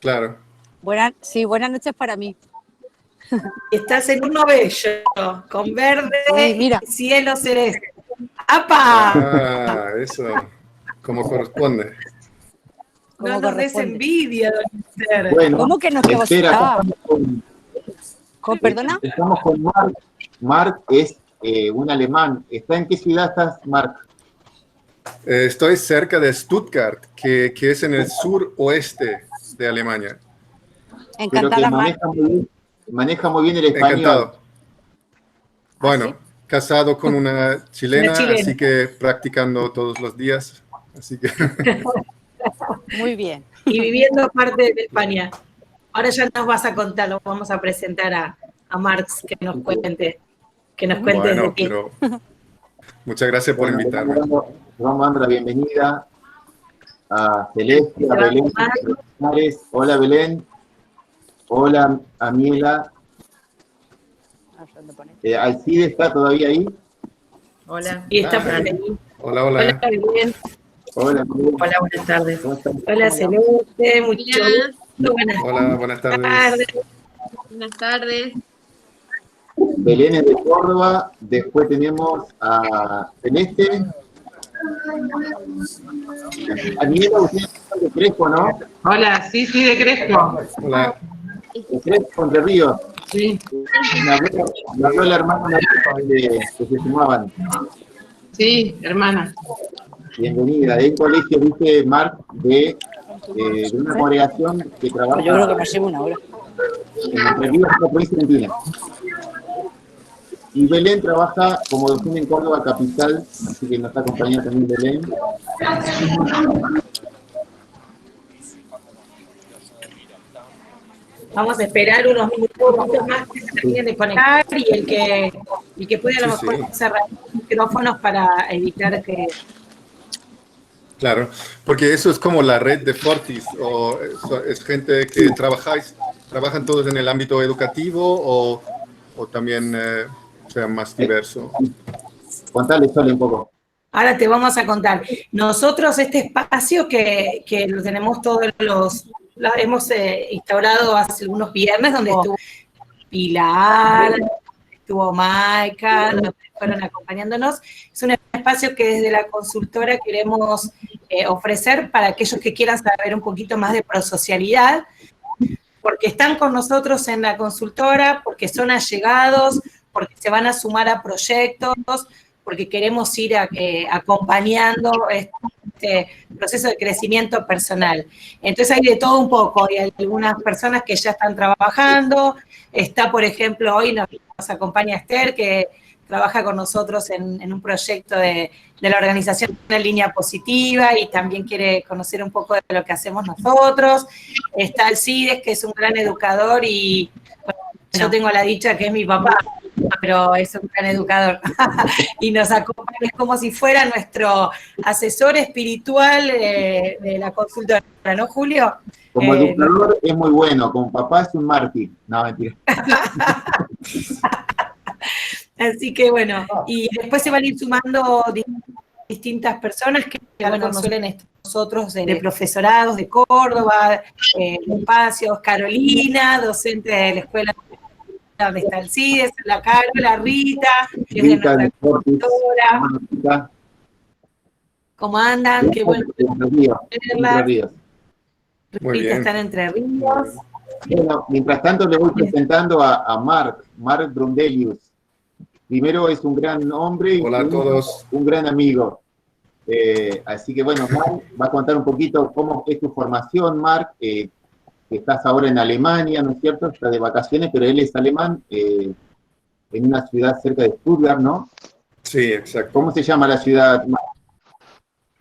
Claro. Sí, buenas noches para mí. Estás en uno bello, con verde Sí, mira. y cielo celeste. ¡Apa! Ah, eso, como corresponde. No nos des envidia, don Esther. Bueno, ¿Cómo que no te espera, ¿Con perdona? estamos con Marc. Marc es un alemán. ¿En qué ciudad estás, Marc? Estoy cerca de Stuttgart, que es en el suroeste de Alemania. Pero que Encantada, Mar. maneja muy bien el español. Encantado. Bueno, ¿sí? casado con una chilena, Una chilena. así que practicando todos los días. Así que Muy bien. Y viviendo aparte de España. Ahora ya nos vas a contar, lo vamos a presentar a Marx, que nos cuente bueno, desde ti. pero muchas gracias por invitarme. Vamos dando la bienvenida a Celeste, a Belén. Hola, Belén. Hola, Amiela. ¿Alcide está todavía ahí? Hola. Y está por ahí. Hola, hola. Hola, bien. Hola, Hola, buenas tardes. Hola, Celeste, mucho gusto. Hola, buenas tardes. Buenas tardes. Belén es de Córdoba, después tenemos a Celeste. Amiela, usted es de Crespo, ¿no? Hola, sí, de Crespo. Hola. De Crespo, Entre Ríos. Sí. Me habló la hermana que se sumaban. Sí, hermana. Bienvenida. Hay un colegio, dice Marc, de una congregación que trabaja. Yo creo que me llevo una hora. En Entre Ríos, en la provincia de Argentina. Y Belén trabaja como docente en Córdoba capital, así que nos está acompañando también Belén. Vamos a esperar unos minutos más que se terminen de conectar y el que pueda a lo mejor cerrar los micrófonos para evitar que... Claro, porque eso es como la red de Fortis, o es gente que trabajan todos en el ámbito educativo o también sea más diverso. Contale, Sole, un poco. Ahora te vamos a contar. Nosotros este espacio que lo tenemos todos lo hemos instaurado hace unos viernes, donde estuvo Pilar, estuvo Maika, nos fueron acompañándonos. Es un espacio que desde la consultora queremos ofrecer para aquellos que quieran saber un poquito más de prosocialidad, porque están con nosotros en la consultora, porque son allegados, porque se van a sumar a proyectos, porque queremos ir acompañando este proceso de crecimiento personal. Entonces hay de todo un poco, hay algunas personas que ya están trabajando, está, por ejemplo, hoy nos acompaña Esther, que trabaja con nosotros en un proyecto de la organización de Línea Positiva y también quiere conocer un poco de lo que hacemos nosotros. Está Alcides, que es un gran educador y bueno, yo tengo la dicha que es mi papá, pero es un gran educador y nos acompaña, es como si fuera nuestro asesor espiritual de la consultora, ¿no, Julio? Como educador es muy bueno, como papá es un mártir. No, mentira. Así que bueno, y después se van a ir sumando distintas personas que bueno, suelen estar nosotros de profesorados de Córdoba, espacios, Carolina, docente de la escuela donde está Alcides, la Carola, Rita, que es de nuestra consultora. ¿Cómo andan? Qué bueno verlas. Rita está en Entre Ríos. Bueno, mientras tanto le voy presentando a Marc Brundelius. Primero es un gran hombre y Hola a todos. Un gran amigo. Así que bueno, Marc va a contar un poquito cómo es tu formación, Marc. Que estás ahora en Alemania, ¿no es cierto? Estás de vacaciones, pero él es alemán, en una ciudad cerca de Stuttgart, ¿no? Sí, exacto. ¿Cómo se llama la ciudad?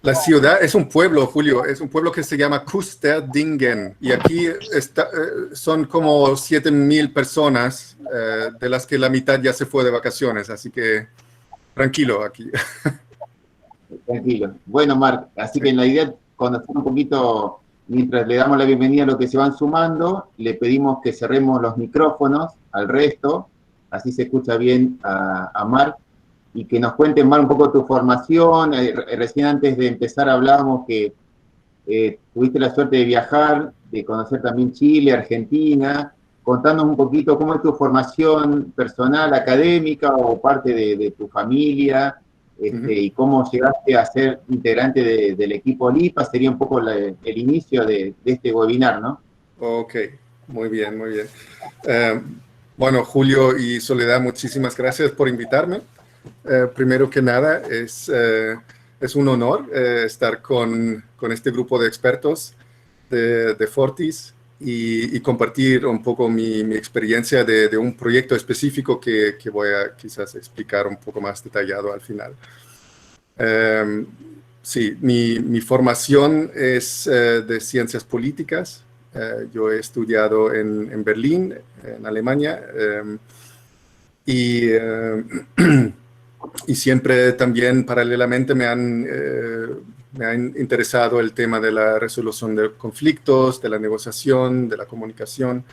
La ciudad es un pueblo, Julio, es un pueblo que se llama Kusterdingen y aquí son como 7.000 personas, de las que la mitad ya se fue de vacaciones, así que tranquilo aquí. Tranquilo. Bueno, Marc, así que la idea es conocer un poquito, mientras le damos la bienvenida a los que se van sumando, le pedimos que cerremos los micrófonos al resto, así se escucha bien a Marc, y que nos cuentes más un poco tu formación. Recién antes de empezar hablábamos que tuviste la suerte de viajar de conocer también Chile, Argentina, contándonos un poquito cómo es tu formación personal, académica o parte de tu familia, y cómo llegaste a ser integrante del equipo LIPA, sería un poco el inicio de este webinar, ¿no? Ok, muy bien, muy bien. Bueno, Julio y Soledad, muchísimas gracias por invitarme. Primero que nada, es un honor estar con este grupo de expertos de Fortis y compartir un poco mi experiencia de un proyecto específico que voy a quizás explicar un poco más detallado al final. Sí, mi formación es de ciencias políticas. Yo he estudiado en Berlín, en Alemania, y siempre también paralelamente me ha interesado el tema de la resolución de conflictos, de la negociación, de la comunicación.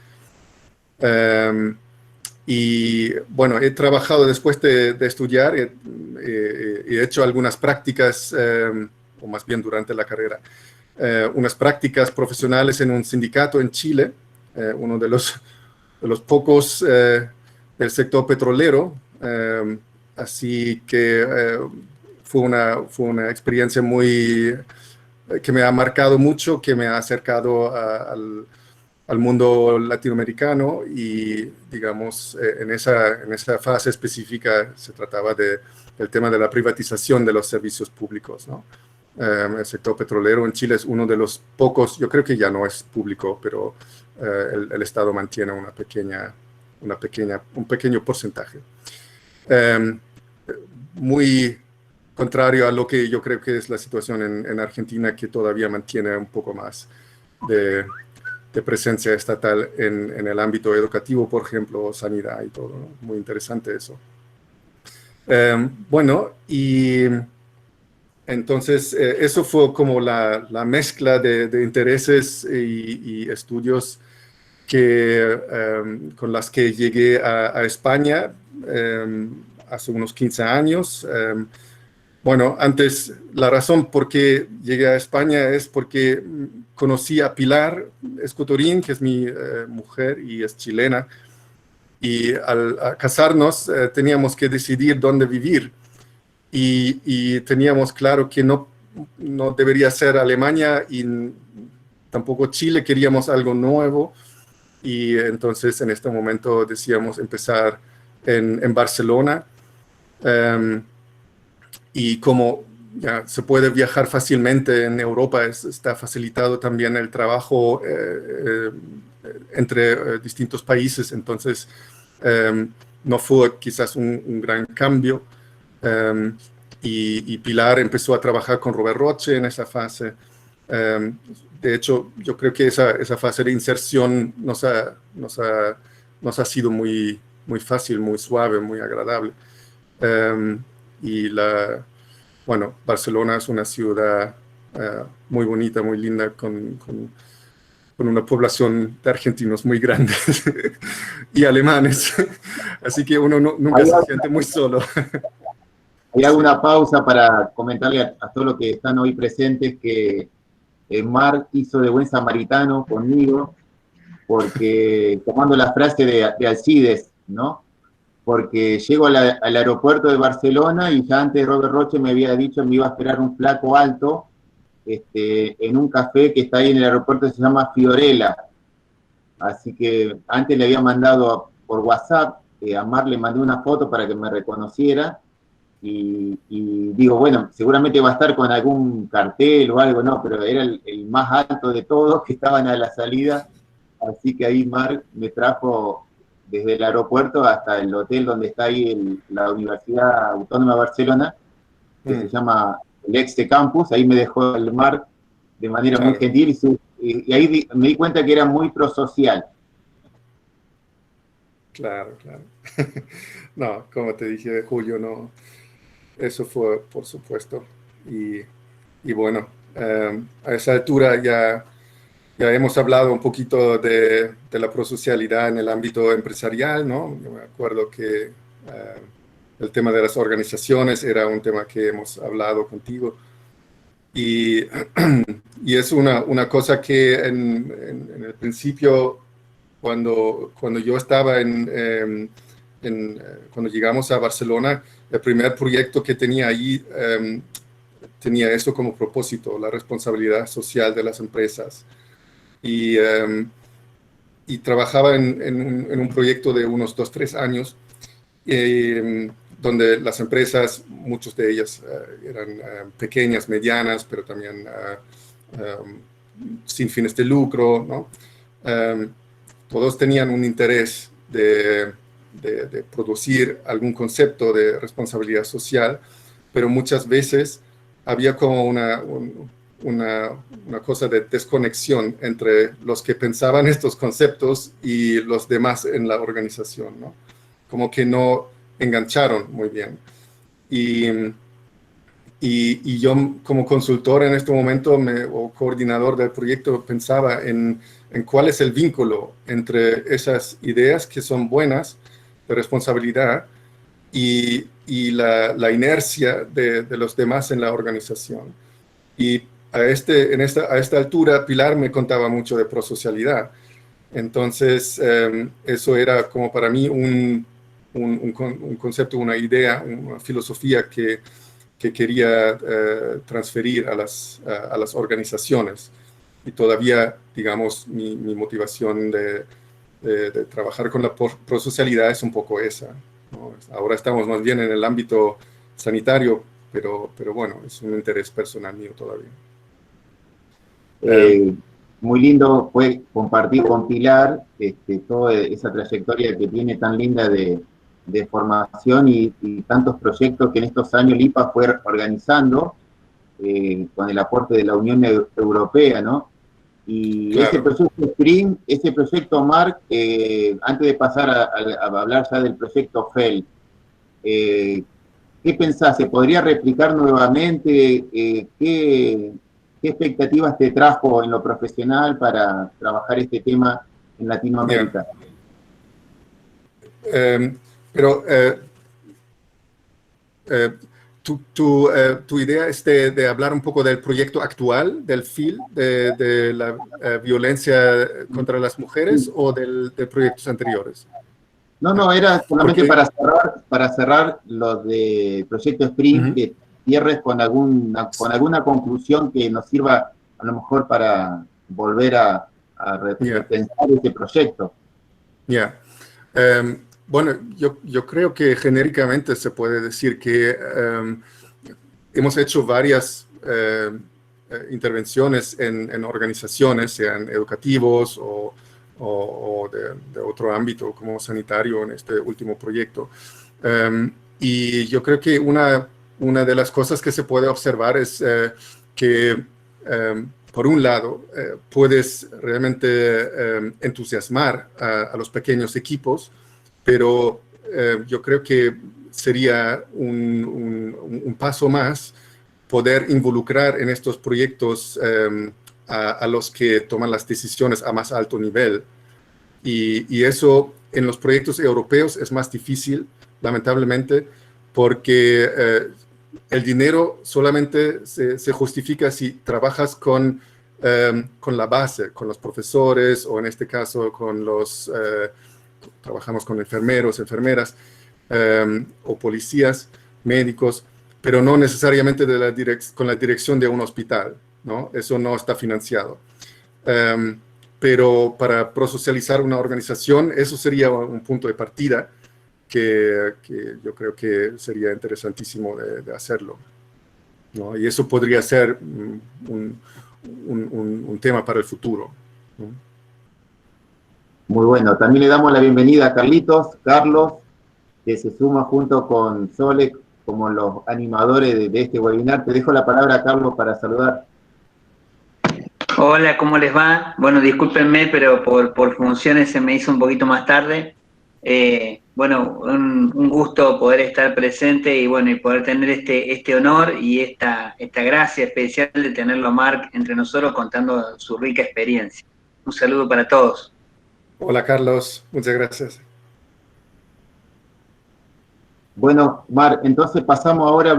Y bueno, he trabajado después de estudiar, he hecho algunas prácticas, o más bien durante la carrera, unas prácticas profesionales en un sindicato en Chile, uno de los pocos del sector petrolero, así que fue una experiencia que me ha marcado mucho, que me ha acercado al mundo latinoamericano y, digamos, en esa fase específica se trataba del tema de la privatización de los servicios públicos, ¿no? El sector petrolero en Chile es uno de los pocos, yo creo que ya no es público, pero el Estado mantiene un pequeño porcentaje. Muy contrario a lo que yo creo que es la situación en Argentina, que todavía mantiene un poco más de presencia estatal en el ámbito educativo, por ejemplo, sanidad y todo, ¿no? Muy interesante eso. Bueno, y entonces eso fue como la mezcla de intereses y estudios con las que llegué a España hace unos 15 años. Bueno, antes, la razón por qué llegué a España es porque conocí a Pilar Escotorín, que es mi mujer y es chilena, y al casarnos teníamos que decidir dónde vivir, y teníamos claro que no debería ser Alemania y tampoco Chile, queríamos algo nuevo, y entonces en este momento decidimos empezar en Barcelona. Y como ya se puede viajar fácilmente en Europa, está facilitado también el trabajo entre distintos países, entonces no fue quizás un gran cambio. Y Pilar empezó a trabajar con Robert Roche en esa fase. De hecho, yo creo que esa fase de inserción nos ha sido muy, muy fácil, muy suave, muy agradable. Y bueno, Barcelona es una ciudad muy bonita, muy linda, con una población de argentinos muy grandes y alemanes. Así que uno nunca se siente muy solo. Hay alguna pausa para comentarle a todos los que están hoy presentes que Marc hizo de buen samaritano conmigo, porque tomando la frase de Alcides, ¿no? Porque llego al aeropuerto de Barcelona y ya antes Robert Roche me había dicho me iba a esperar un flaco alto en un café que está ahí en el aeropuerto, se llama Fiorella. Así que antes le había mandado por WhatsApp, a Mar le mandé una foto para que me reconociera y digo, bueno, seguramente va a estar con algún cartel o algo, no, pero era el más alto de todos que estaban a la salida, así que ahí Mar me trajo desde el aeropuerto hasta el hotel donde está ahí la Universidad Autónoma de Barcelona, que se llama el Exte Campus, ahí me dejó el Mar de manera muy gentil y ahí me di cuenta que era muy prosocial. Claro. No, como te dije, Julio, no, eso fue por supuesto. Y bueno, a esa altura ya hemos hablado un poquito de la prosocialidad en el ámbito empresarial, ¿no? Yo me acuerdo que el tema de las organizaciones era un tema que hemos hablado contigo. Y, y es una cosa que en el principio, cuando yo estaba cuando llegamos a Barcelona, el primer proyecto que tenía ahí tenía eso como propósito, la responsabilidad social de las empresas. Y trabajaba en un proyecto de unos 2-3 años, donde las empresas, muchas de ellas eran pequeñas, medianas, pero también sin fines de lucro, ¿no? Todos tenían un interés de producir algún concepto de responsabilidad social, pero muchas veces había como una cosa de desconexión entre los que pensaban estos conceptos y los demás en la organización, ¿no? Como que no engancharon muy bien. Y yo como consultor en este momento o coordinador del proyecto pensaba en cuál es el vínculo entre esas ideas que son buenas de responsabilidad y la inercia de los demás en la organización. Y a esta altura Pilar me contaba mucho de prosocialidad. Entonces eso era como para mí un concepto, una idea, una filosofía que quería transferir a las organizaciones. Y todavía, digamos, mi motivación de trabajar con la prosocialidad es un poco esa, ¿no? Ahora estamos más bien en el ámbito sanitario, pero bueno, es un interés personal mío todavía. Muy lindo fue compartir con Pilar toda esa trayectoria que tiene tan linda de formación y tantos proyectos que en estos años el IPA fue organizando con el aporte de la Unión Europea, ¿no? Y claro, ese proyecto SPRING, ese proyecto Marc, antes de pasar a hablar ya del proyecto FEL, ¿qué pensás? ¿Se podría replicar nuevamente? ¿Qué expectativas te trajo en lo profesional para trabajar este tema en Latinoamérica? Pero tu idea es de hablar un poco del proyecto actual, del FIL, de la violencia contra las mujeres, o de proyectos anteriores. No, era solamente para cerrar lo del proyecto SPRING, que cierres con alguna conclusión que nos sirva a lo mejor para volver a repensar este proyecto. Bueno, yo creo que genéricamente se puede decir que hemos hecho varias intervenciones en organizaciones, sean educativos o de otro ámbito como sanitario en este último proyecto. Y yo creo que una de las cosas que se puede observar es que, por un lado, puedes realmente entusiasmar a los pequeños equipos, pero yo creo que sería un paso más poder involucrar en estos proyectos a los que toman las decisiones a más alto nivel. Y eso en los proyectos europeos es más difícil, lamentablemente, porque el dinero solamente se justifica si trabajas con la base, con los profesores, o en este caso trabajamos con enfermeros, enfermeras, o policías, médicos, pero no necesariamente con la dirección de un hospital, ¿no? Eso no está financiado. Pero para prosocializar una organización, eso sería un punto de partida que yo creo que sería interesantísimo de hacerlo, ¿no? Y eso podría ser un tema para el futuro, ¿no? Muy bueno. También le damos la bienvenida a Carlos, que se suma junto con Sole como los animadores de este webinar. Te dejo la palabra, Carlos, para saludar. Hola, ¿cómo les va? Bueno, discúlpenme, pero por funciones se me hizo un poquito más tarde. Bueno, un gusto poder estar presente y bueno, y poder tener este honor y esta gracia especial de tenerlo a Marc entre nosotros contando su rica experiencia. Un saludo para todos. Hola, Carlos. Muchas gracias. Bueno, Marc, entonces pasamos ahora a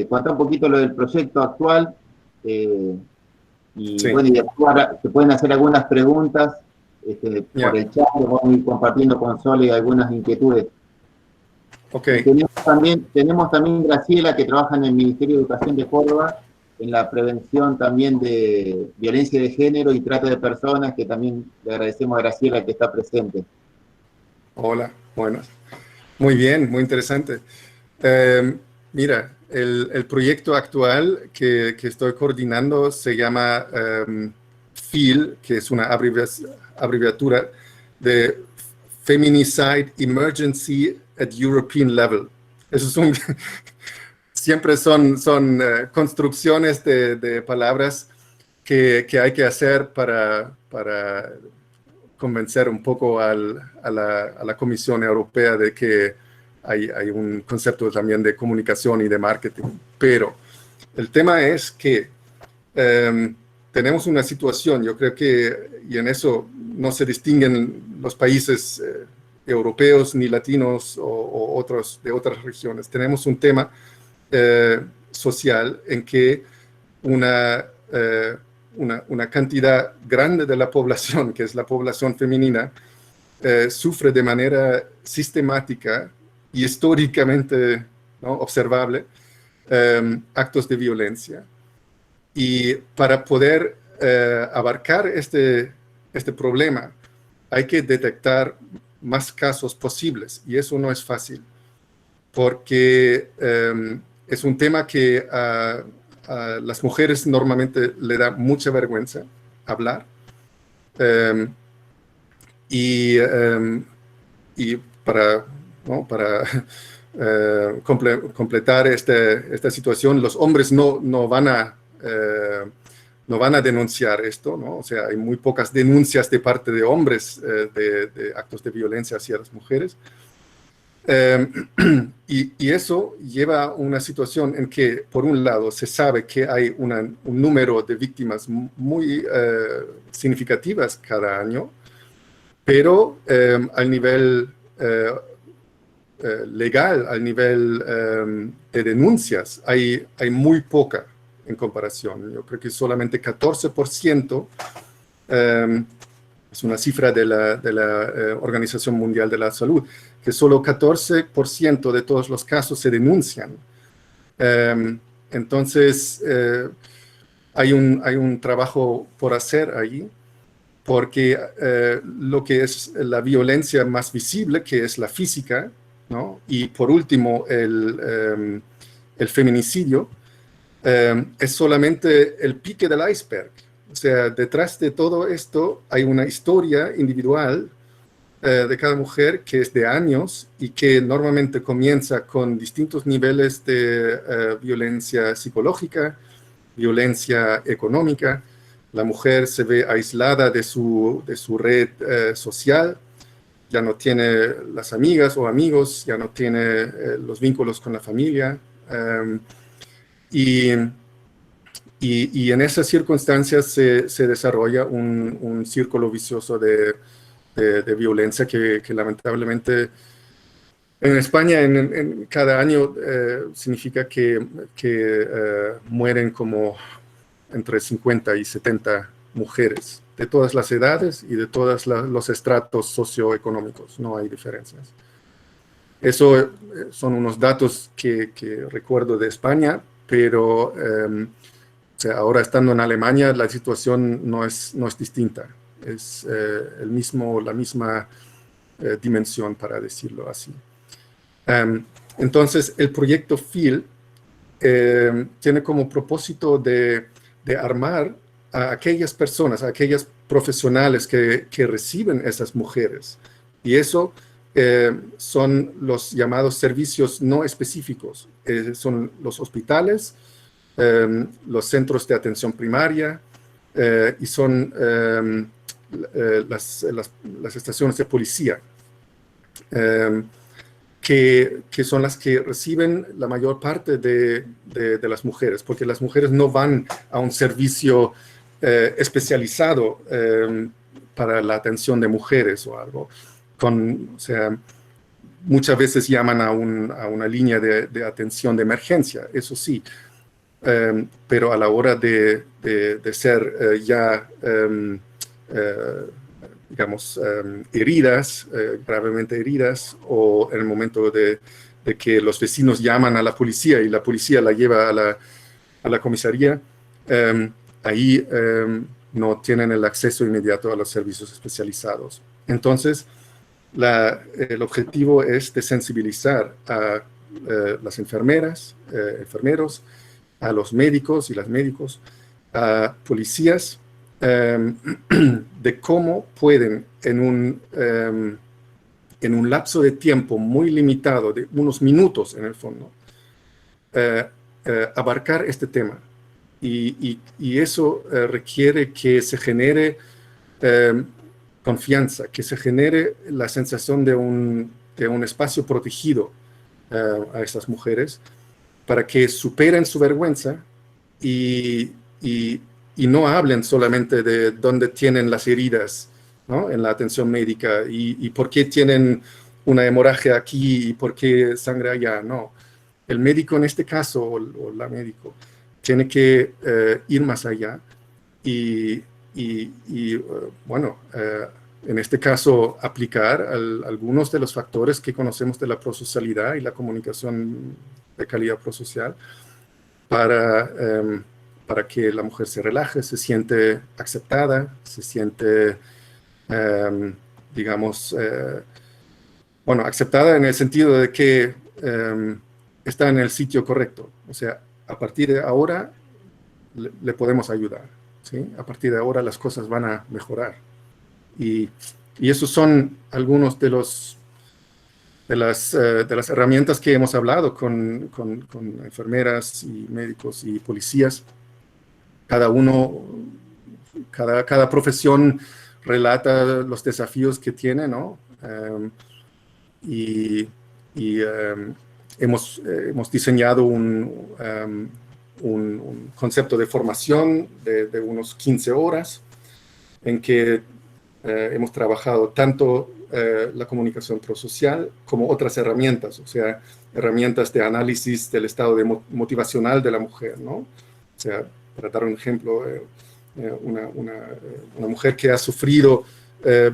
contar un poquito lo del proyecto actual. Y Sí. bueno, y después ahora se pueden hacer algunas preguntas Ya. por el chat, vamos a ir compartiendo con Sole algunas inquietudes. Ok, Y tenemos también Graciela, que trabaja en el Ministerio de Educación de Córdoba, en la prevención también de violencia de género y trata de personas, que también le agradecemos a Graciela que está presente. hola, buenas. Muy bien, muy interesante. Mira, el proyecto actual que estoy coordinando se llama FEEL, que es una abreviatura de Feminicide Emergency at European Level. Eso es siempre son construcciones de palabras que hay que hacer para convencer un poco a la Comisión Europea de que hay un concepto también de comunicación y de marketing. Pero el tema es que tenemos una situación, yo creo que, y en eso no se distinguen los países europeos ni latinos o otros de otras regiones. Tenemos un tema social en que una cantidad grande de la población, que es la población femenina, sufre de manera sistemática y históricamente, ¿no?, observable actos de violencia. Y para poder abarcar este problema, hay que detectar más casos posibles, y eso no es fácil, porque es un tema que a las mujeres normalmente le da mucha vergüenza hablar. Y para completar esta situación, los hombres no van a denunciar esto, ¿no? O sea, hay muy pocas denuncias de parte de hombres de actos de violencia hacia las mujeres. Y eso lleva a una situación en que, por un lado, se sabe que hay un número de víctimas muy significativas cada año, pero al nivel legal, al nivel de denuncias, hay muy poca en comparación. Yo creo que solamente 14%, es una cifra de la Organización Mundial de la Salud, que solo 14% de todos los casos se denuncian. Entonces, hay un trabajo por hacer allí, porque lo que es la violencia más visible, que es la física, ¿no?, y por último el feminicidio, es solamente el pique del iceberg. O sea, detrás de todo esto hay una historia individual de cada mujer que es de años y que normalmente comienza con distintos niveles de violencia psicológica, violencia económica. La mujer se ve aislada de su red social, ya no tiene las amigas o amigos, ya no tiene los vínculos con la familia. Y en esas circunstancias se desarrolla un círculo vicioso de violencia que lamentablemente en España en cada año significa que mueren como entre 50 y 70 mujeres, de todas las edades y de todos los estratos socioeconómicos, no hay diferencias. Eso son unos datos que recuerdo de España, pero o sea, ahora estando en Alemania la situación no es distinta, es la misma dimensión, para decirlo así. Entonces, el proyecto FEEL tiene como propósito de armar a aquellas personas, a aquellas profesionales que reciben esas mujeres. Y eso son los llamados servicios no específicos. Son los hospitales, los centros de atención primaria y son las estaciones de policía, que son las que reciben la mayor parte de las mujeres, porque las mujeres no van a un servicio especializado para la atención de mujeres o algo. O sea, muchas veces llaman a una línea de atención de emergencia, eso sí, pero a la hora de ser digamos, heridas, gravemente heridas, o en el momento de que los vecinos llaman a la policía y la policía la lleva a la comisaría, ahí no tienen el acceso inmediato a los servicios especializados. Entonces, el objetivo es de sensibilizar a las enfermeras, enfermeros, a los médicos y las médicos, a policías, de cómo pueden en un lapso de tiempo muy limitado, de unos minutos en el fondo, abarcar este tema. Y eso requiere que se genere confianza, que se genere la sensación de un espacio protegido a estas mujeres, para que superen su vergüenza y no hablen solamente de dónde tienen las heridas, ¿no?, en la atención médica y por qué tienen una hemorragia aquí y por qué sangra allá. No, el médico en este caso, o la médico, tiene que ir más allá bueno, en este caso aplicar algunos de los factores que conocemos de la prosocialidad y la comunicación de calidad prosocial para que la mujer se relaje, se siente aceptada, se siente, digamos, bueno, aceptada en el sentido de que está en el sitio correcto. O sea, a partir de ahora le podemos ayudar, ¿sí? A partir de ahora las cosas van a mejorar. Y esos son algunos de las herramientas que hemos hablado con enfermeras y médicos y policías. Cada profesión relata los desafíos que tiene, ¿no? Hemos diseñado un concepto de formación de unos 15 horas en que hemos trabajado tanto la comunicación prosocial como otras herramientas, o sea, herramientas de análisis del estado motivacional de la mujer, ¿no? O sea, para dar un ejemplo, una mujer que ha sufrido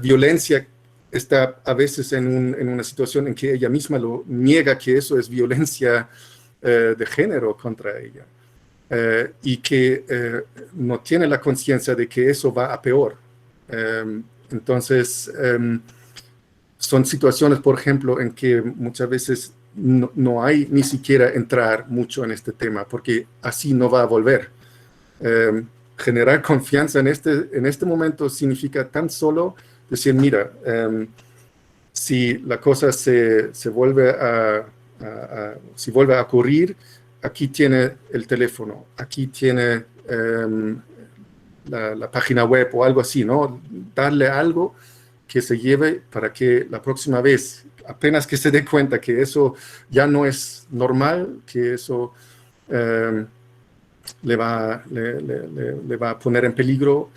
violencia está a veces en una situación en que ella misma lo niega que eso es violencia de género contra ella, y que no tiene la conciencia de que eso va a peor. Entonces, son situaciones, por ejemplo, en que muchas veces no hay ni siquiera entrar mucho en este tema, porque así no va a volver. Generar confianza en este momento significa tan solo decir, mira, si la cosa se vuelve si vuelve a ocurrir, aquí tiene el teléfono, aquí tiene la página web o algo así, ¿no? Darle algo que se lleve para que la próxima vez, apenas que se dé cuenta que eso ya no es normal, que eso le va a poner en peligro,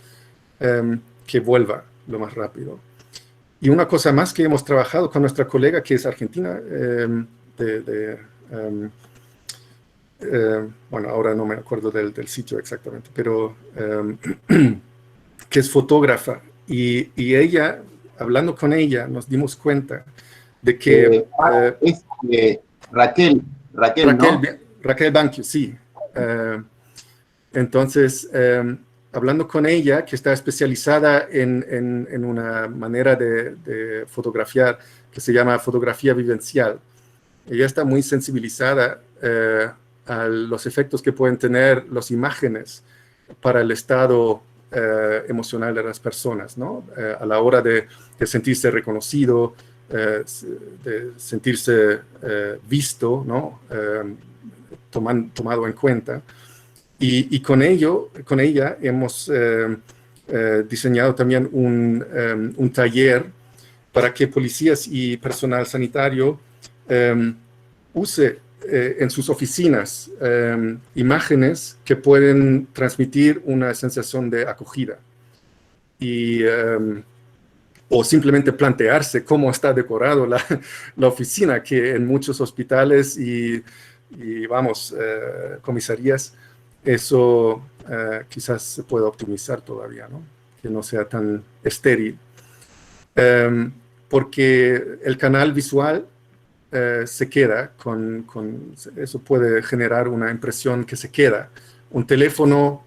que vuelva lo más rápido. Y una cosa más que hemos trabajado con nuestra colega que es argentina, bueno, ahora no me acuerdo del sitio exactamente, pero que es fotógrafa. Y ella, hablando con ella, nos dimos cuenta de que... Raquel, ¿no? Raquel Banquio, sí. Entonces, hablando con ella, que está especializada en una manera de fotografiar que se llama fotografía vivencial, ella está muy sensibilizada a los efectos que pueden tener las imágenes para el estado emocional de las personas, ¿no? A la hora de sentirse reconocido, de sentirse visto, ¿no? Tomado en cuenta. Y con ella hemos diseñado también un taller para que policías y personal sanitario use en sus oficinas imágenes que pueden transmitir una sensación de acogida. O simplemente plantearse cómo está decorado la oficina, que en muchos hospitales y comisarías eso quizás se pueda optimizar todavía, ¿no? Que no sea tan estéril. Porque el canal visual se queda eso puede generar una impresión que se queda. Un teléfono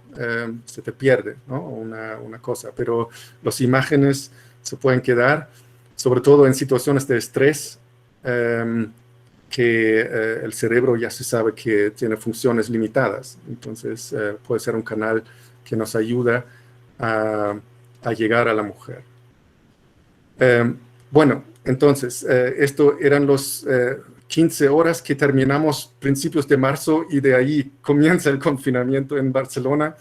se te pierde, ¿no? Una cosa, pero las imágenes se pueden quedar, sobre todo en situaciones de estrés, que el cerebro ya se sabe que tiene funciones limitadas. Entonces puede ser un canal que nos ayuda a llegar a la mujer. Bueno, entonces, esto eran los 15 horas que terminamos principios de marzo y de ahí comienza el confinamiento en Barcelona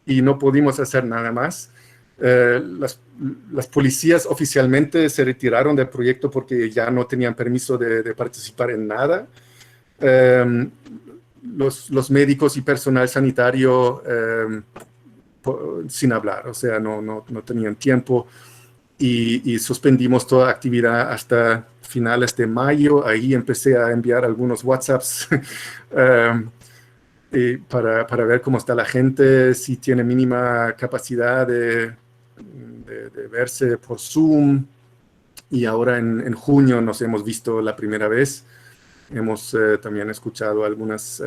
y no pudimos hacer nada más. Las policías oficialmente se retiraron del proyecto porque ya no tenían permiso de participar en nada. Los médicos y personal sanitario sin hablar, o sea, no tenían tiempo. Y suspendimos toda actividad hasta finales de mayo. Ahí empecé a enviar algunos WhatsApps para ver cómo está la gente, si tiene mínima capacidad de verse por Zoom. Y ahora en junio nos hemos visto la primera vez. Hemos también escuchado algunas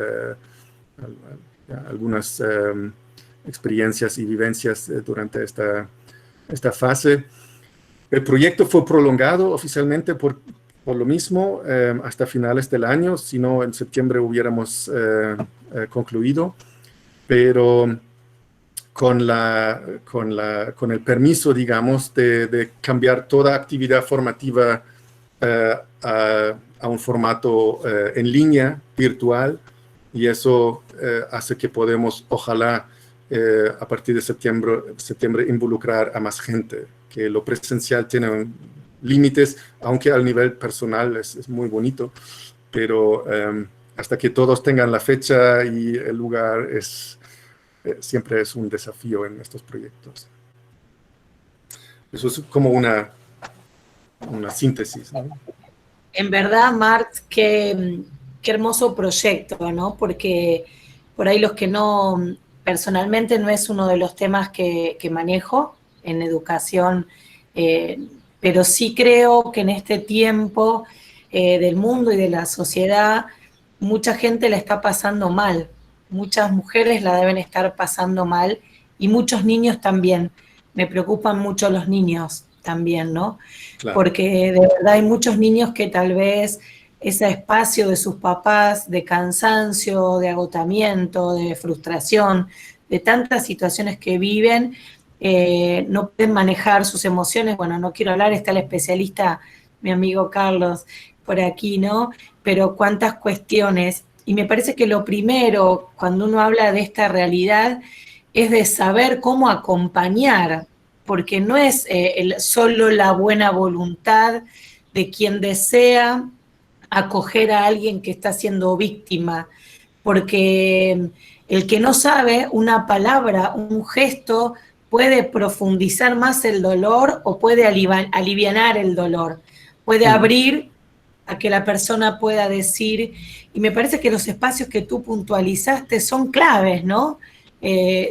experiencias y vivencias durante esta fase. El proyecto fue prolongado oficialmente por lo mismo hasta finales del año, si no en septiembre hubiéramos concluido, pero con el permiso, digamos, de cambiar toda actividad formativa a un formato en línea, virtual, y eso hace que podemos, ojalá, a partir de septiembre involucrar a más gente, que lo presencial tiene límites, aunque al nivel personal es muy bonito, pero hasta que todos tengan la fecha y el lugar, siempre es un desafío en estos proyectos. Eso es como una síntesis, ¿no? En verdad, Marc, qué hermoso proyecto, ¿no? Porque por ahí los que no, personalmente no es uno de los temas que manejo en educación, pero sí creo que en este tiempo del mundo y de la sociedad, mucha gente la está pasando mal, muchas mujeres la deben estar pasando mal y muchos niños también. Me preocupan mucho los niños también, ¿no? Claro. Porque de verdad hay muchos niños que tal vez ese espacio de sus papás, de cansancio, de agotamiento, de frustración, de tantas situaciones que viven, no pueden manejar sus emociones. Bueno, no quiero hablar, está el especialista, mi amigo Carlos, por aquí, ¿no? Pero cuántas cuestiones. Y me parece que lo primero, cuando uno habla de esta realidad, es de saber cómo acompañar, porque no es solo la buena voluntad de quien desea acoger a alguien que está siendo víctima, porque el que no sabe, una palabra, un gesto, puede profundizar más el dolor o puede alivianar el dolor, puede abrir a que la persona pueda decir, y me parece que los espacios que tú puntualizaste son claves, ¿no?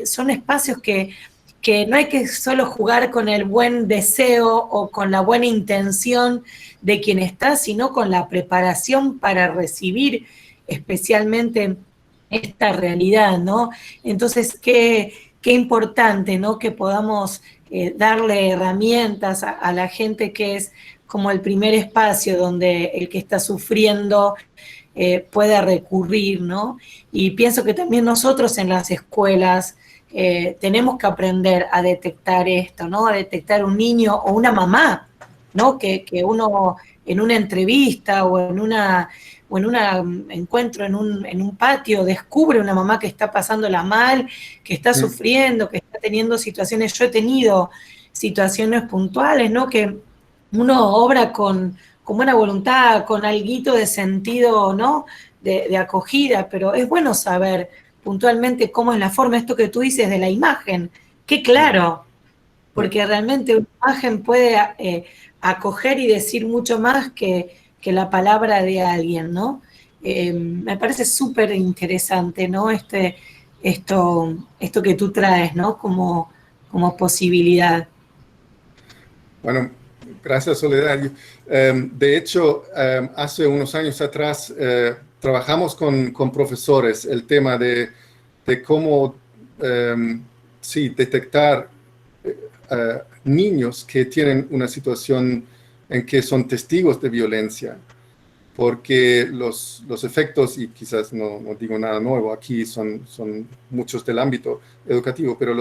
Son espacios que no hay que solo jugar con el buen deseo o con la buena intención de quien está, sino con la preparación para recibir especialmente esta realidad, ¿no? Entonces, qué importante, ¿no? Que podamos darle herramientas a la gente, que es como el primer espacio donde el que está sufriendo pueda recurrir, ¿no? Y pienso que también nosotros en las escuelas tenemos que aprender a detectar esto, ¿no? A detectar un niño o una mamá, ¿no? Que uno en una entrevista o en un encuentro en un patio descubre una mamá que está pasándola mal, que está sufriendo, que está teniendo situaciones. Yo he tenido situaciones puntuales, ¿no? Que uno obra con buena voluntad, con alguito de sentido, ¿no? De acogida, pero es bueno saber puntualmente cómo es la forma, esto que tú dices de la imagen, qué claro, porque realmente una imagen puede acoger y decir mucho más que la palabra de alguien, ¿no? Me parece súper interesante, ¿no? esto que tú traes, ¿no? Como posibilidad. Bueno, gracias, Soledad. De hecho, hace unos años atrás trabajamos con profesores el tema de cómo detectar niños que tienen una situación en que son testigos de violencia, porque los efectos, y quizás no digo nada nuevo, aquí son muchos del ámbito educativo, pero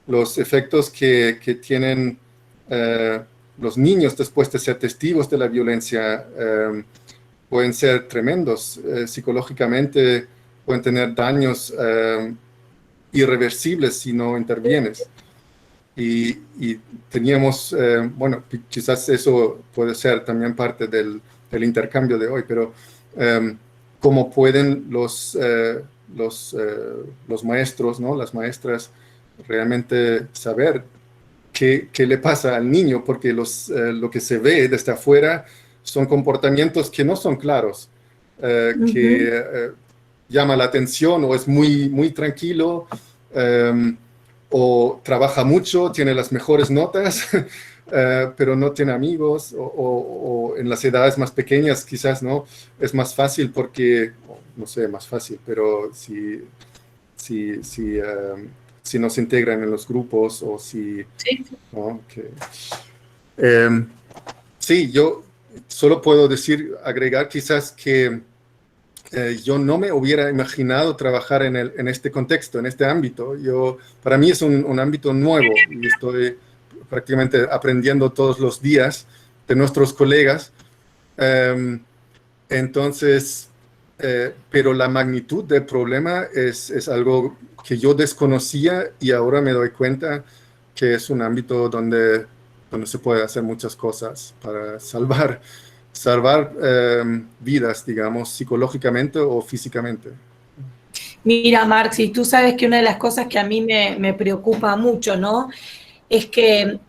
los efectos que tienen los niños después de ser testigos de la violencia pueden ser tremendos. Psicológicamente pueden tener daños irreversibles si no intervienes. Y teníamos, bueno, quizás eso puede ser también parte del intercambio de hoy, pero cómo pueden los maestros, ¿no? Las maestras realmente saber qué le pasa al niño, porque lo que se ve desde afuera son comportamientos que no son claros, que llama la atención o es muy tranquilo, o trabaja mucho, tiene las mejores notas, pero no tiene amigos, o en las edades más pequeñas quizás no, es más fácil porque, no sé, más fácil, pero si no se integran en los grupos o si... Sí. ¿no? Sí, yo solo puedo agregar quizás que yo no me hubiera imaginado trabajar en este contexto, en este ámbito. Para mí es un ámbito nuevo y estoy prácticamente aprendiendo todos los días de nuestros colegas. Entonces, pero la magnitud del problema es algo que yo desconocía y ahora me doy cuenta que es un ámbito donde se puede hacer muchas cosas para salvar vidas, digamos, psicológicamente o físicamente. Mira, Marx, y tú sabes que una de las cosas que a mí me preocupa mucho, ¿no? Es que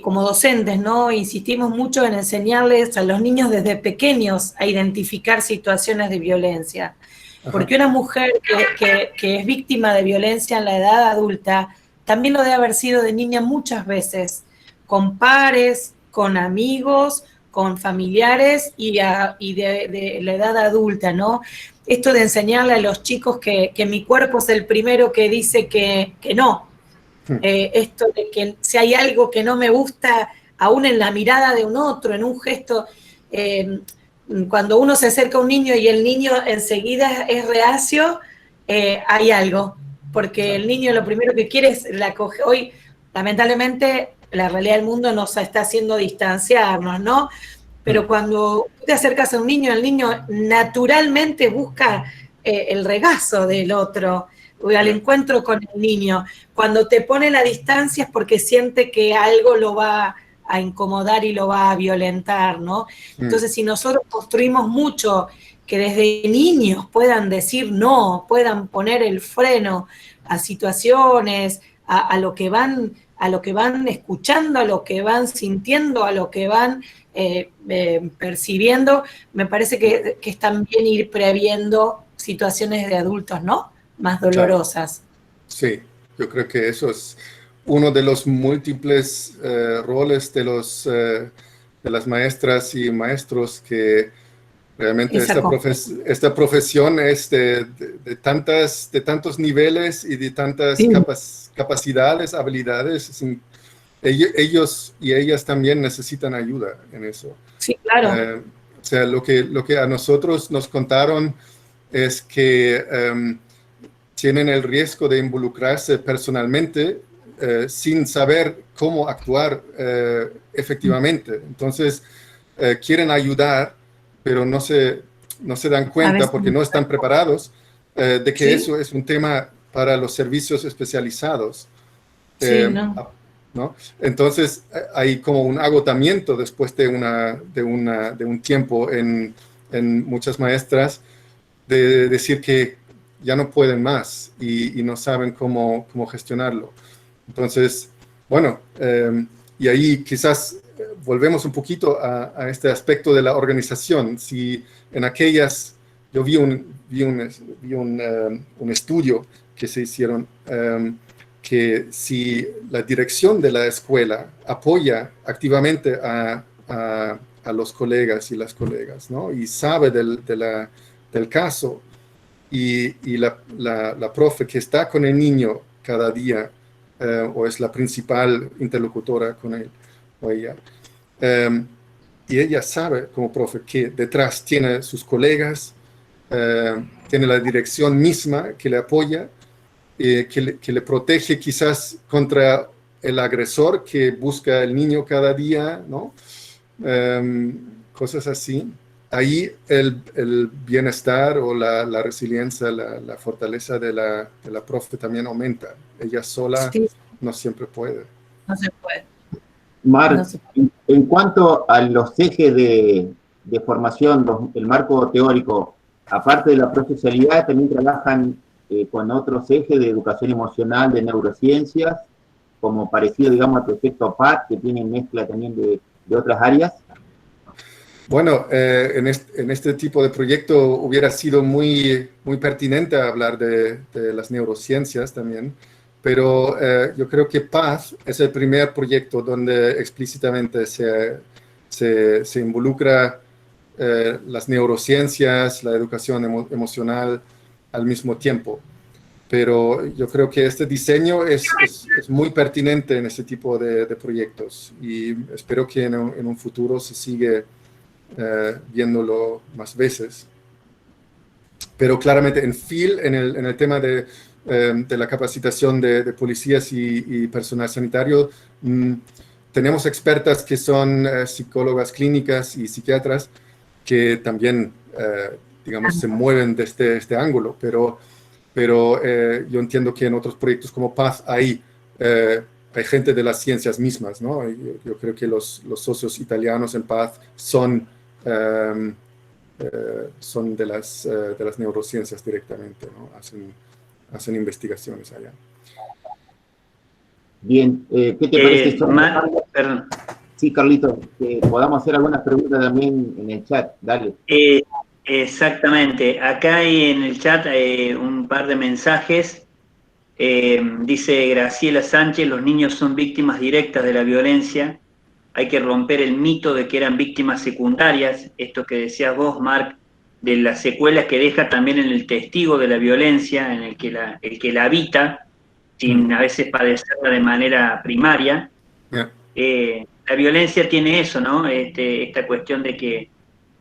como docentes, ¿no? Insistimos mucho en enseñarles a los niños desde pequeños a identificar situaciones de violencia. Porque una mujer que es víctima de violencia en la edad adulta también lo debe haber sido de niña muchas veces, con pares, con amigos, con familiares y de la edad adulta, ¿no? Esto de enseñarle a los chicos que mi cuerpo es el primero que dice que no. Esto de que si hay algo que no me gusta, aún en la mirada de un otro, en un gesto, cuando uno se acerca a un niño y el niño enseguida es reacio, hay algo, porque el niño lo primero que quiere es la coger. Hoy, lamentablemente, la realidad del mundo nos está haciendo distanciarnos, ¿no? Pero cuando te acercas a un niño, el niño naturalmente busca el regazo del otro, al encuentro con el niño. Cuando te pone la distancia es porque siente que algo lo va a incomodar y lo va a violentar, ¿no? Entonces, si nosotros construimos mucho que desde niños puedan decir no, puedan poner el freno a situaciones, a lo que van escuchando, a lo que van sintiendo, a lo que van percibiendo, me parece que es también ir previendo situaciones de adultos, ¿no? Más dolorosas. Sí, yo creo que eso es uno de los múltiples roles de las maestras y maestros, que realmente esta profesión es de tantos niveles y de tantas capacidades, habilidades. Ellos y ellas también necesitan ayuda en eso. Sí, claro. O sea, lo que a nosotros nos contaron es que tienen el riesgo de involucrarse personalmente sin saber cómo actuar efectivamente. Entonces, quieren ayudar, pero no se dan cuenta porque no están preparados de que eso es un tema para los servicios especializados. ¿No? Entonces, hay como un agotamiento después de un tiempo en muchas maestras de decir que ya no pueden más y no saben cómo gestionarlo. Entonces, bueno, y ahí quizás volvemos un poquito a este aspecto de la organización. Si en aquellas, yo vi un estudio que se hicieron, que si la dirección de la escuela apoya activamente a los colegas y las colegas, ¿no? Y sabe del caso, y la profe que está con el niño cada día, o es la principal interlocutora con él o ella, y ella sabe como profe que detrás tiene sus colegas, tiene la dirección misma que le apoya, que le protege quizás contra el agresor que busca el niño cada día, ¿no? Cosas así. Ahí el bienestar o la resiliencia, la fortaleza de la profe también aumenta. Ella sola Sí. no siempre puede. No se puede. Marc, No se en cuanto a los ejes de formación, el marco teórico, aparte de la prosocialidad, también trabajan con otros ejes de educación emocional, de neurociencias, como parecido, digamos, al proyecto PAT, que tiene mezcla también de otras áreas. Bueno, en este tipo de proyecto hubiera sido muy pertinente hablar de las neurociencias también, pero yo creo que PATH es el primer proyecto donde explícitamente se involucra las neurociencias, la educación emocional al mismo tiempo. Pero yo creo que este diseño es muy pertinente en este tipo de proyectos, y espero que en un futuro se siga viéndolo más veces. Pero claramente en FIL, en el tema de la capacitación de policías y personal sanitario, tenemos expertas que son psicólogas clínicas y psiquiatras que también, digamos, se mueven desde este ángulo, pero yo entiendo que en otros proyectos como PATH hay gente de las ciencias mismas, ¿no? Yo creo que los socios italianos en PATH son de las neurociencias directamente, ¿no? Hacen investigaciones allá. Bien, ¿qué te parece? Perdón. Sí, Carlito, que podamos hacer algunas preguntas también en el chat, dale. Exactamente, acá hay en el chat un par de mensajes. Dice Graciela Sánchez: los niños son víctimas directas de la violencia, hay que romper el mito de que eran víctimas secundarias, esto que decías vos, Marc, de las secuelas que deja también en el testigo de la violencia, en el que la habita, sin a veces padecerla de manera primaria. Yeah. La violencia tiene eso, ¿no? Esta cuestión de que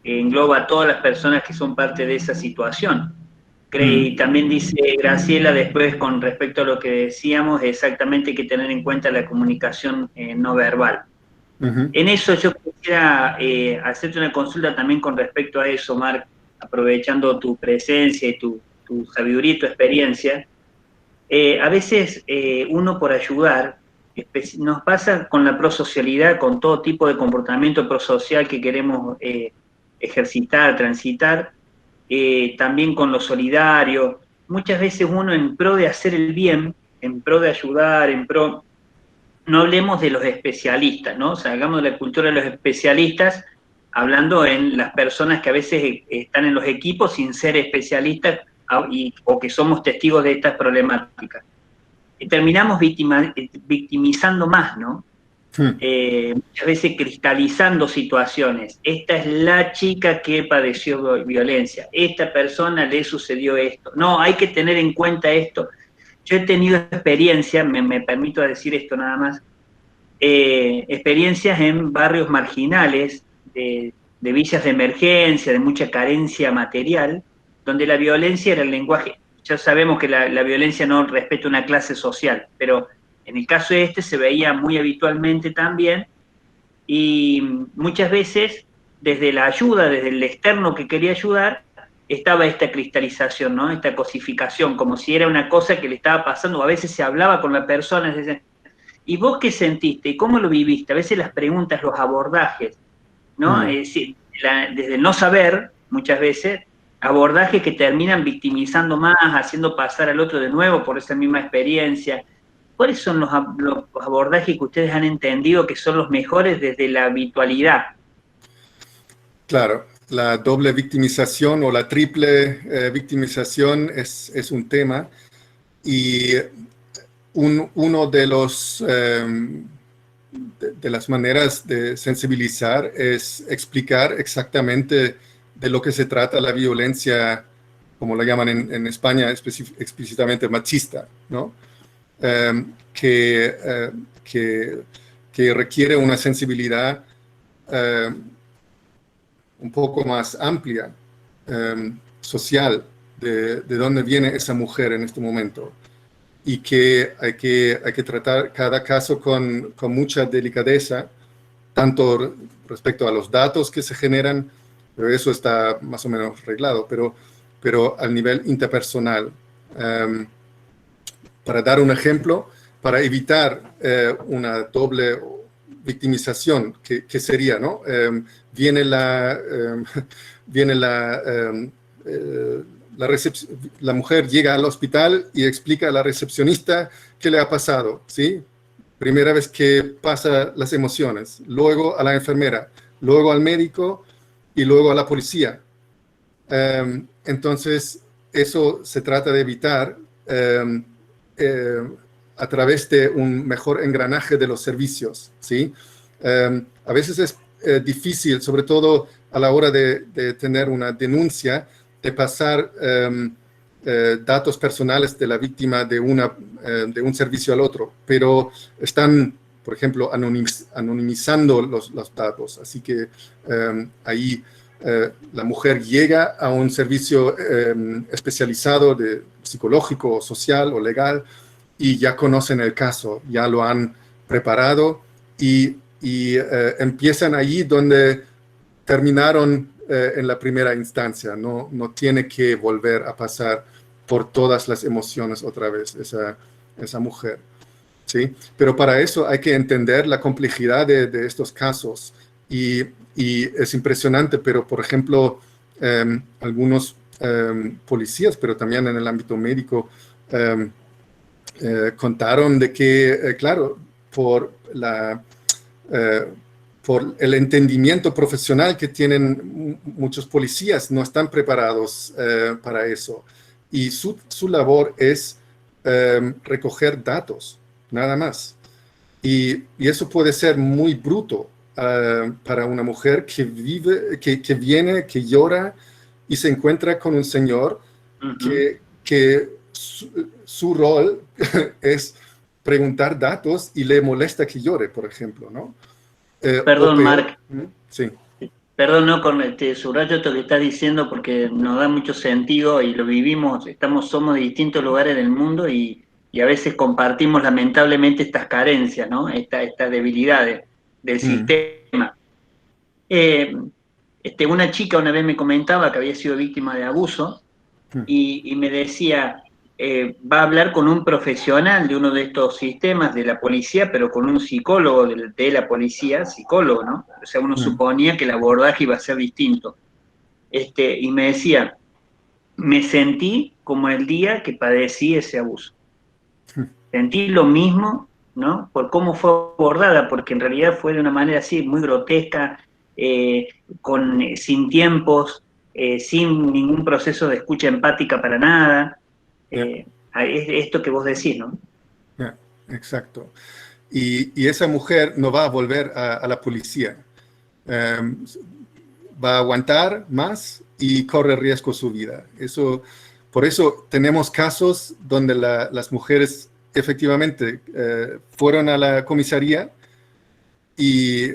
engloba a todas las personas que son parte de esa situación. Y también dice Graciela después, con respecto a lo que decíamos, exactamente hay que tener en cuenta la comunicación no verbal. En eso yo quisiera hacerte una consulta también con respecto a eso, Marc, aprovechando tu presencia y tu sabiduría y tu experiencia. A veces uno, por ayudar, nos pasa con la prosocialidad, con todo tipo de comportamiento prosocial que queremos ejercitar, transitar, también con lo solidario. Muchas veces uno, en pro de hacer el bien, en pro de ayudar, no hablemos de los especialistas, ¿no? Salgamos de la cultura de los especialistas, hablando en las personas que a veces están en los equipos sin ser especialistas o que somos testigos de estas problemáticas. Terminamos victimizando más, ¿no? Muchas veces cristalizando situaciones. Esta es la chica que padeció violencia, esta persona le sucedió esto. No, hay que tener en cuenta esto. Yo he tenido experiencias, me permito decir esto nada más, experiencias en barrios marginales, de villas de emergencia, de mucha carencia material, donde la violencia era el lenguaje. Ya sabemos que la violencia no respeta una clase social, pero en el caso se veía muy habitualmente también, y muchas veces desde la ayuda, desde el externo que quería ayudar, estaba esta cristalización, ¿no? Esta cosificación, como si era una cosa que le estaba pasando. A veces se hablaba con la persona, ¿y vos qué sentiste? ¿Y cómo lo viviste? A veces las preguntas, los abordajes, ¿no? Es decir, desde el no saber, muchas veces, abordajes que terminan victimizando más, haciendo pasar al otro de nuevo por esa misma experiencia. ¿Cuáles son los abordajes que ustedes han entendido que son los mejores desde la habitualidad? Claro, la doble victimización o la triple victimización es un tema. y uno de los de las maneras de sensibilizar es explicar exactamente de lo que se trata la violencia, como la llaman en España, explícitamente machista, ¿no? Que requiere una sensibilidad un poco más amplia, social, de dónde viene esa mujer en este momento. Y que hay que tratar cada caso con mucha delicadeza, tanto respecto a los datos que se generan, pero eso está más o menos arreglado, pero al nivel interpersonal. Para dar un ejemplo, para evitar una doble victimización, que sería, ¿no? Viene la mujer llega al hospital y explica a la recepcionista qué le ha pasado, ¿sí? Primera vez que pasa las emociones, luego a la enfermera, luego al médico y luego a la policía. Entonces, eso se trata de evitar a través de un mejor engranaje de los servicios, ¿sí? A veces es difícil, sobre todo a la hora de tener una denuncia, de pasar datos personales de la víctima de un servicio al otro, pero están, por ejemplo, anonimizando los datos, así que ahí la mujer llega a un servicio especializado de psicológico, social o legal y ya conocen el caso, ya lo han preparado y empiezan allí donde terminaron en la primera instancia, no tiene que volver a pasar por todas las emociones otra vez esa mujer, ¿sí? Pero para eso hay que entender la complejidad de estos casos y es impresionante, pero por ejemplo, algunos policías, pero también en el ámbito médico, contaron de que, claro, por el entendimiento profesional que tienen muchos policías, no están preparados para eso. Y su labor es recoger datos, nada más. Y eso puede ser muy bruto para una mujer que viene, que llora y se encuentra con un señor que su rol es preguntar datos y le molesta que llore, por ejemplo, ¿no? Perdón, Marc. Sí. Perdón, no, subrayo esto que estás diciendo porque nos da mucho sentido y lo vivimos, somos de distintos lugares del mundo y a veces compartimos lamentablemente estas carencias, ¿no? Estas debilidades del sistema. Una chica una vez me comentaba que había sido víctima de abuso y me decía, va a hablar con un profesional de uno de estos sistemas de la policía, pero con un psicólogo de la policía, psicólogo, ¿no? O sea, uno suponía que el abordaje iba a ser distinto. Y me decía, me sentí como el día que padecí ese abuso. Sentí lo mismo, ¿no? Por cómo fue abordada, porque en realidad fue de una manera así, muy grotesca, sin tiempos, sin ningún proceso de escucha empática para nada. Es esto que vos decís, ¿no? Exacto. Y esa mujer no va a volver a la policía. Va a aguantar más y corre riesgo su vida. Por eso tenemos casos donde las mujeres efectivamente fueron a la comisaría y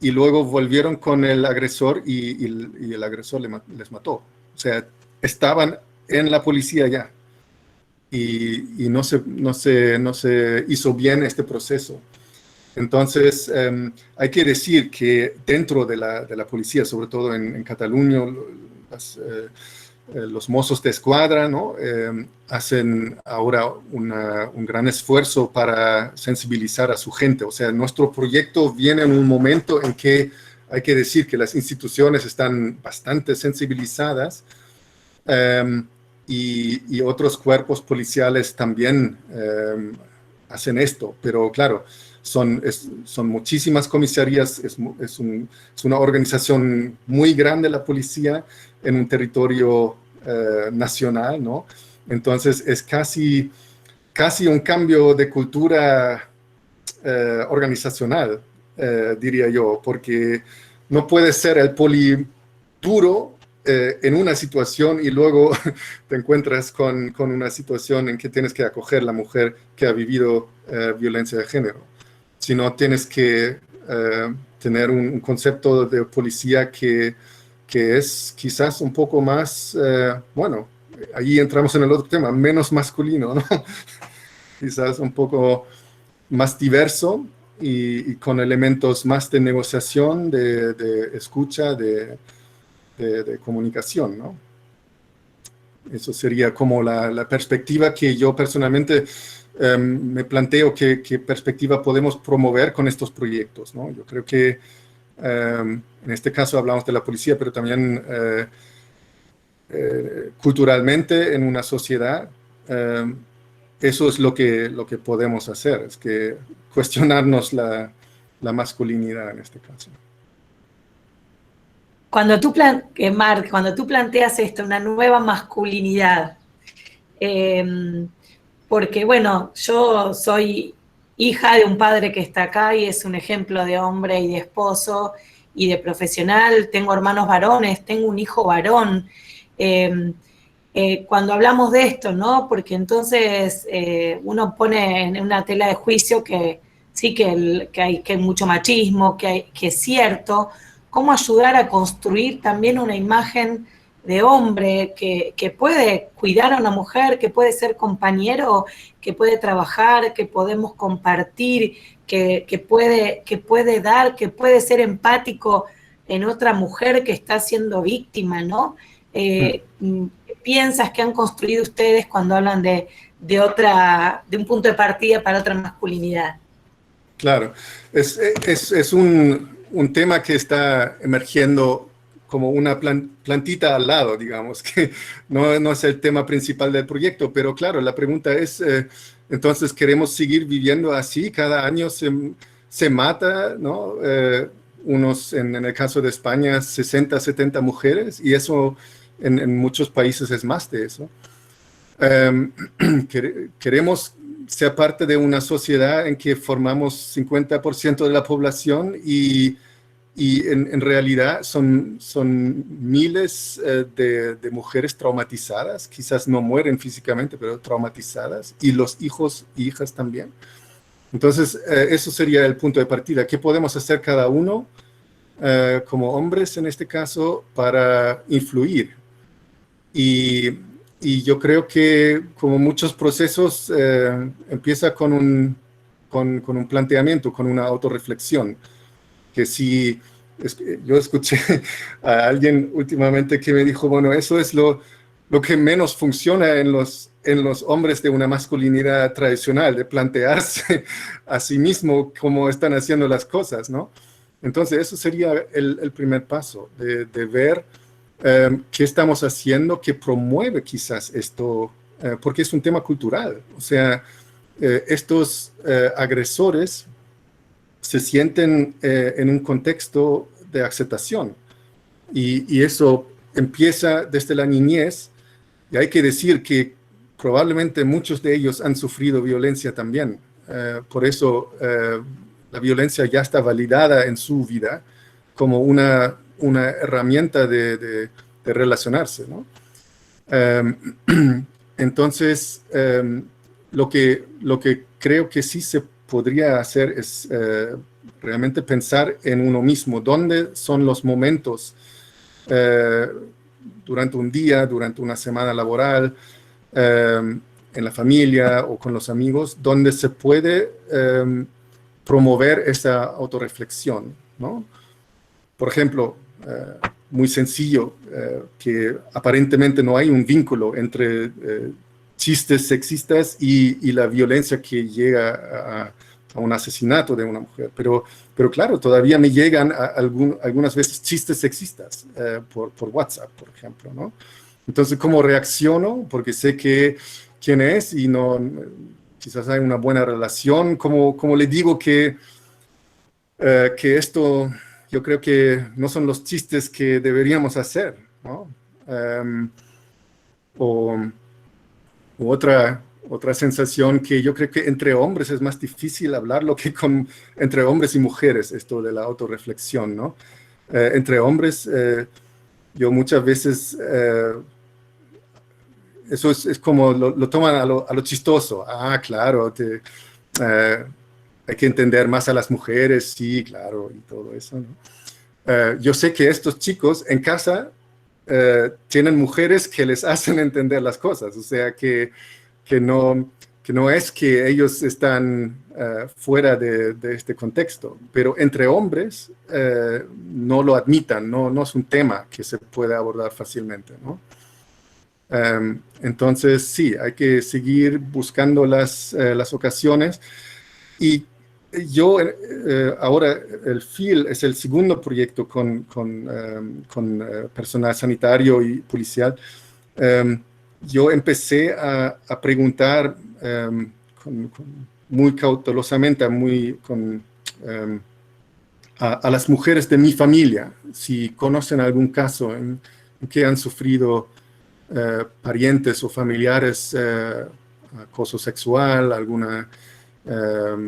luego volvieron con el agresor y el agresor les mató. O sea, estaban en la policía ya. Y no se hizo bien este proceso. Entonces, hay que decir que dentro de la policía, sobre todo en Cataluña, los mozos de escuadra, ¿no? Hacen ahora un gran esfuerzo para sensibilizar a su gente. O sea, nuestro proyecto viene en un momento en que hay que decir que las instituciones están bastante sensibilizadas, y otros cuerpos policiales también hacen esto, pero claro, son muchísimas comisarías, es una organización muy grande la policía en un territorio nacional, ¿no? Entonces es casi casi un cambio de cultura organizacional, diría yo, porque no puede ser el poli duro en una situación y luego te encuentras con una situación en que tienes que acoger a la mujer que ha vivido violencia de género, sino tienes que tener un concepto de policía que es quizás un poco más, bueno, ahí entramos en el otro tema, menos masculino, ¿no? Quizás un poco más diverso y con elementos más de negociación, de escucha, de comunicación, ¿no? Eso sería como la perspectiva que yo personalmente me planteo qué perspectiva podemos promover con estos proyectos, ¿no? Yo creo que en este caso hablamos de la policía, pero también culturalmente en una sociedad, eso es lo que podemos hacer, es que cuestionarnos la masculinidad en este caso. Cuando tú, Marc, cuando tú planteas esto, una nueva masculinidad, porque bueno, yo soy hija de un padre que está acá y es un ejemplo de hombre y de esposo y de profesional, tengo hermanos varones, tengo un hijo varón. Cuando hablamos de esto, ¿no? Porque entonces uno pone en una tela de juicio que sí que hay mucho machismo, que es cierto. ¿Cómo ayudar a construir también una imagen de hombre que puede cuidar a una mujer, que puede ser compañero, que puede trabajar, que podemos compartir, que puede dar, que puede ser empático en otra mujer que está siendo víctima, ¿no? ¿Qué piensas que han construido ustedes cuando hablan de un punto de partida para otra masculinidad? Claro, es un tema que está emergiendo como una plantita al lado, digamos, que no es el tema principal del proyecto, pero claro, la pregunta es, entonces, ¿queremos seguir viviendo así? Cada año se mata, ¿no? En el caso de España, 60, 70 mujeres, y eso en muchos países es más de eso. Queremos ser parte de una sociedad en que formamos 50% de la población y en realidad son miles de mujeres traumatizadas, quizás no mueren físicamente, pero traumatizadas, y los hijos e hijas también. Entonces, eso sería el punto de partida. ¿Qué podemos hacer cada uno, como hombres en este caso, para influir? Y yo creo que, como muchos procesos, empieza con un planteamiento, con una autorreflexión. Que si yo escuché a alguien últimamente que me dijo, bueno, eso es lo que menos funciona en los hombres de una masculinidad tradicional, de plantearse a sí mismo cómo están haciendo las cosas, ¿no? Entonces, eso sería el primer paso, de ver qué estamos haciendo que promueve quizás esto, porque es un tema cultural. O sea, estos agresores se sienten en un contexto de aceptación y eso empieza desde la niñez, y hay que decir que probablemente muchos de ellos han sufrido violencia también. Por eso la violencia ya está validada en su vida como una herramienta de relacionarse, ¿no? Entonces, lo que creo que sí se podría hacer es realmente pensar en uno mismo. ¿Dónde son los momentos durante un día, durante una semana laboral, en la familia o con los amigos, donde se puede promover esa autorreflexión, ¿no? Por ejemplo, muy sencillo, que aparentemente no hay un vínculo entre chistes sexistas y la violencia que llega a un asesinato de una mujer. Pero claro, todavía me llegan algunas veces chistes sexistas por WhatsApp, por ejemplo, ¿no? Entonces, ¿cómo reacciono? Porque sé quién es y no, quizás hay una buena relación. ¿Cómo le digo que esto, yo creo que no son los chistes que deberíamos hacer, ¿no? otra sensación que yo creo que entre hombres es más difícil hablarlo que entre hombres y mujeres, esto de la autorreflexión, ¿no? Entre hombres, yo muchas veces, eso es como lo toman a lo chistoso. Ah, claro, hay que entender más a las mujeres, sí, claro, y todo eso, ¿no? Yo sé que estos chicos en casa tienen mujeres que les hacen entender las cosas, o sea que no es que ellos están fuera de este contexto, pero entre hombres no lo admitan, no es un tema que se pueda abordar fácilmente, ¿no? Entonces, sí, hay que seguir buscando las ocasiones. Y yo ahora, el FIL es el segundo proyecto con personal sanitario y policial. Yo empecé a preguntar muy cautelosamente a las mujeres de mi familia si conocen algún caso en que han sufrido parientes o familiares acoso sexual, alguna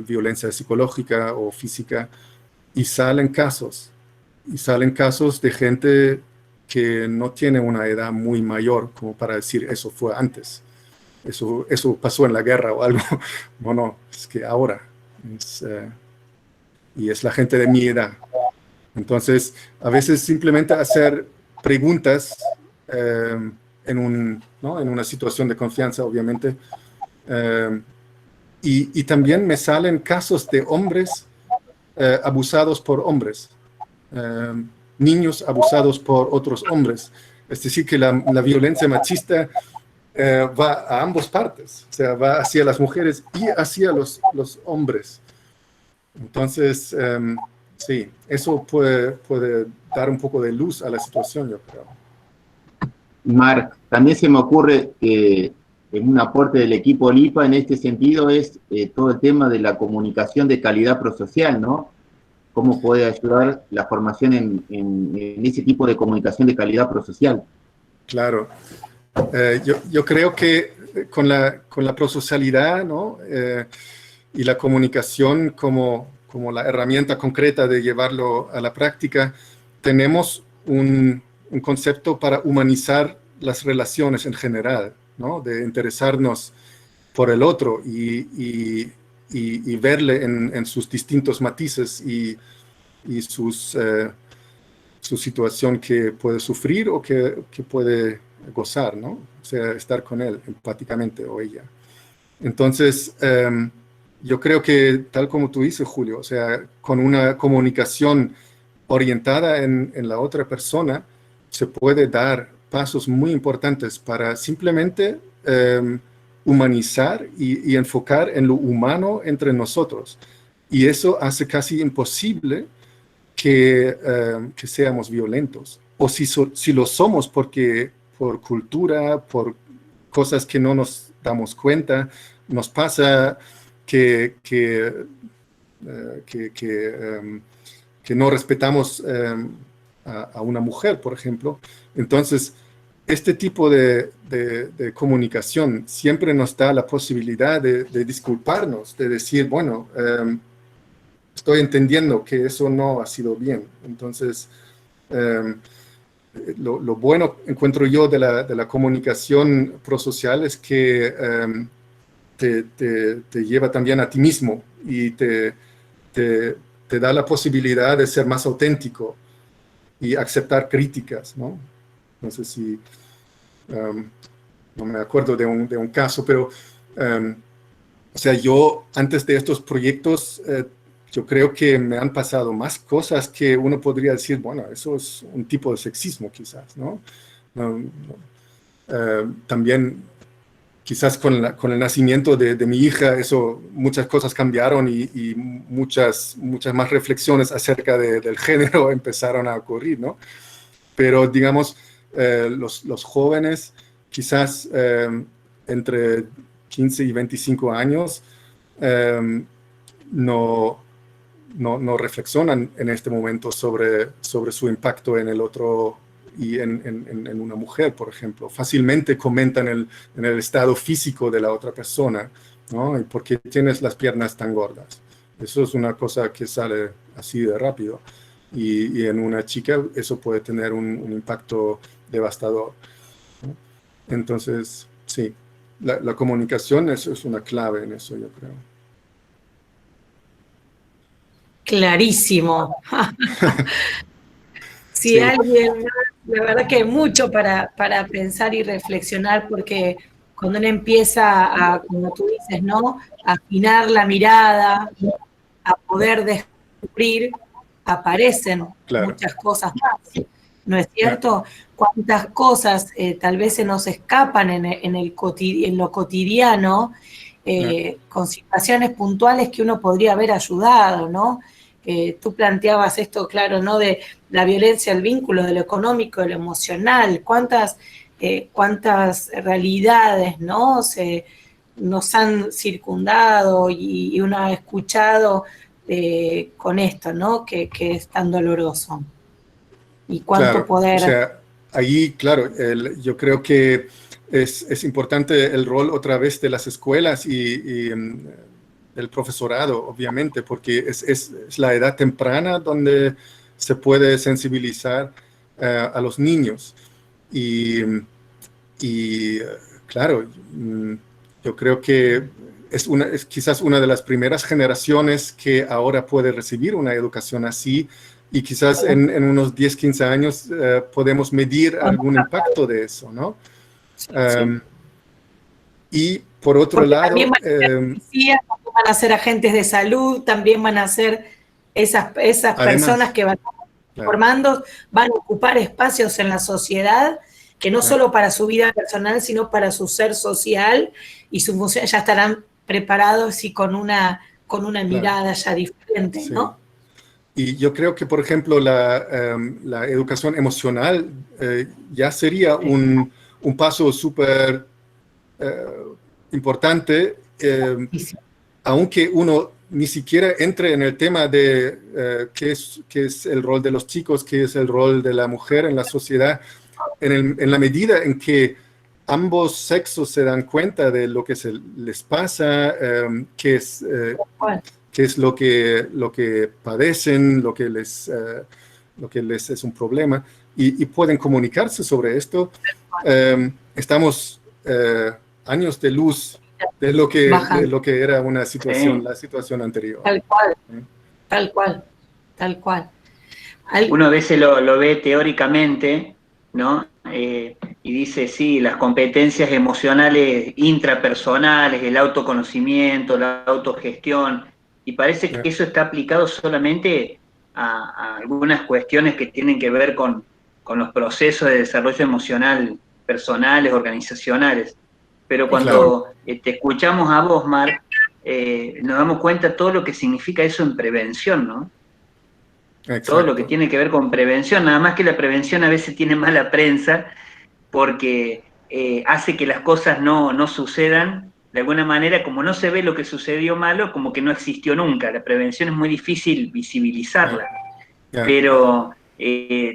violencia psicológica o física, y salen casos de gente que no tiene una edad muy mayor como para decir eso fue antes, eso pasó en la guerra o algo. No, es que ahora y es la gente de mi edad. Entonces, a veces simplemente hacer preguntas en una situación de confianza, obviamente, y también me salen casos de hombres abusados por hombres, niños abusados por otros hombres. Es decir, que la violencia machista va a ambas partes, o sea, va hacia las mujeres y hacia los hombres. Entonces, sí, eso puede dar un poco de luz a la situación, yo creo. Marc, también se me ocurre que en un aporte del equipo LIPA en este sentido es todo el tema de la comunicación de calidad prosocial, ¿no? ¿Cómo puede ayudar la formación en ese tipo de comunicación de calidad prosocial? Claro. Yo creo que con la prosocialidad, ¿no? Y la comunicación como la herramienta concreta de llevarlo a la práctica, tenemos un concepto para humanizar las relaciones en general, ¿no? De interesarnos por el otro y verle en sus distintos matices y su situación que puede sufrir o que puede gozar, ¿no? O sea, estar con él empáticamente o ella. Entonces, yo creo que, tal como tú dices, Julio, o sea, con una comunicación orientada en la otra persona, se puede dar pasos muy importantes para simplemente humanizar y enfocar en lo humano entre nosotros. Y eso hace casi imposible que seamos violentos. O si lo somos porque por cultura, por cosas que no nos damos cuenta, nos pasa que no respetamos a una mujer, por ejemplo. Entonces, este tipo de comunicación siempre nos da la posibilidad de disculparnos, de decir, bueno, estoy entendiendo que eso no ha sido bien. Entonces, lo bueno, encuentro yo, de la comunicación prosocial es que te lleva también a ti mismo y te da la posibilidad de ser más auténtico y aceptar críticas, ¿no? No sé si, no me acuerdo de un caso, pero, o sea, yo antes de estos proyectos, yo creo que me han pasado más cosas que uno podría decir, bueno, eso es un tipo de sexismo quizás, ¿no? También quizás con el nacimiento de mi hija, muchas cosas cambiaron y muchas más reflexiones acerca del género empezaron a ocurrir, ¿no? Pero, digamos, los jóvenes, quizás entre 15 y 25 años, no reflexionan en este momento sobre su impacto en el otro y en una mujer, por ejemplo. Fácilmente comentan en el estado físico de la otra persona, ¿no? ¿Y por qué tienes las piernas tan gordas? Eso es una cosa que sale así de rápido. Y en una chica eso puede tener un impacto devastador, ¿no? Entonces, sí, la comunicación es una clave en eso, yo creo. Clarísimo. Si Sí. alguien, la verdad que hay mucho para pensar y reflexionar, porque cuando uno empieza a, como tú dices, ¿no? A afinar la mirada, a poder descubrir, aparecen Claro. muchas cosas más. ¿No es cierto? Cuántas cosas tal vez se nos escapan en lo cotidiano, con situaciones puntuales que uno podría haber ayudado, ¿no? Tú planteabas esto, claro, ¿no? De la violencia, el vínculo, de lo económico, de lo emocional, cuántas realidades, ¿no? Nos han circundado y uno ha escuchado con esto, ¿no? Que es tan doloroso. Y cuánto Claro, poder. o sea, ahí, claro, yo creo que es importante el rol otra vez de las escuelas y del profesorado, obviamente, porque es la edad temprana donde se puede sensibilizar a los niños. Y claro, yo creo que es quizás una de las primeras generaciones que ahora puede recibir una educación así, y quizás en unos 10, 15 años podemos medir algún impacto de eso, ¿no? Sí. Y por otro Porque lado, también van a ser policías, también van a ser agentes de salud, también van a ser esas además, personas que van claro, formando, van a ocupar espacios en la sociedad que no claro, solo para su vida personal, sino para su ser social y su función, ya estarán preparados y con una mirada ya diferente, sí. ¿no? Y yo creo que, por ejemplo, la educación emocional ya sería un paso súper importante, aunque uno ni siquiera entre en el tema de qué es el rol de los chicos, qué es el rol de la mujer en la sociedad, en la medida en que ambos sexos se dan cuenta de lo que les pasa, qué es lo que padecen, lo que les es un problema, y pueden comunicarse sobre esto. Estamos años de luz de lo que era una situación, la situación anterior. Tal cual, tal cual, tal cual. Uno a veces lo ve teóricamente, ¿no? Y dice, sí, las competencias emocionales intrapersonales, el autoconocimiento, la autogestión, y parece que eso está aplicado solamente a algunas cuestiones que tienen que ver con los procesos de desarrollo emocional personales, organizacionales. Pero cuando te escuchamos a vos, Marc, nos damos cuenta de todo lo que significa eso en prevención, ¿no? Exacto. Todo lo que tiene que ver con prevención, nada más que la prevención a veces tiene mala prensa porque hace que las cosas no sucedan de alguna manera, como no se ve lo que sucedió malo, como que no existió nunca. La prevención es muy difícil visibilizarla, pero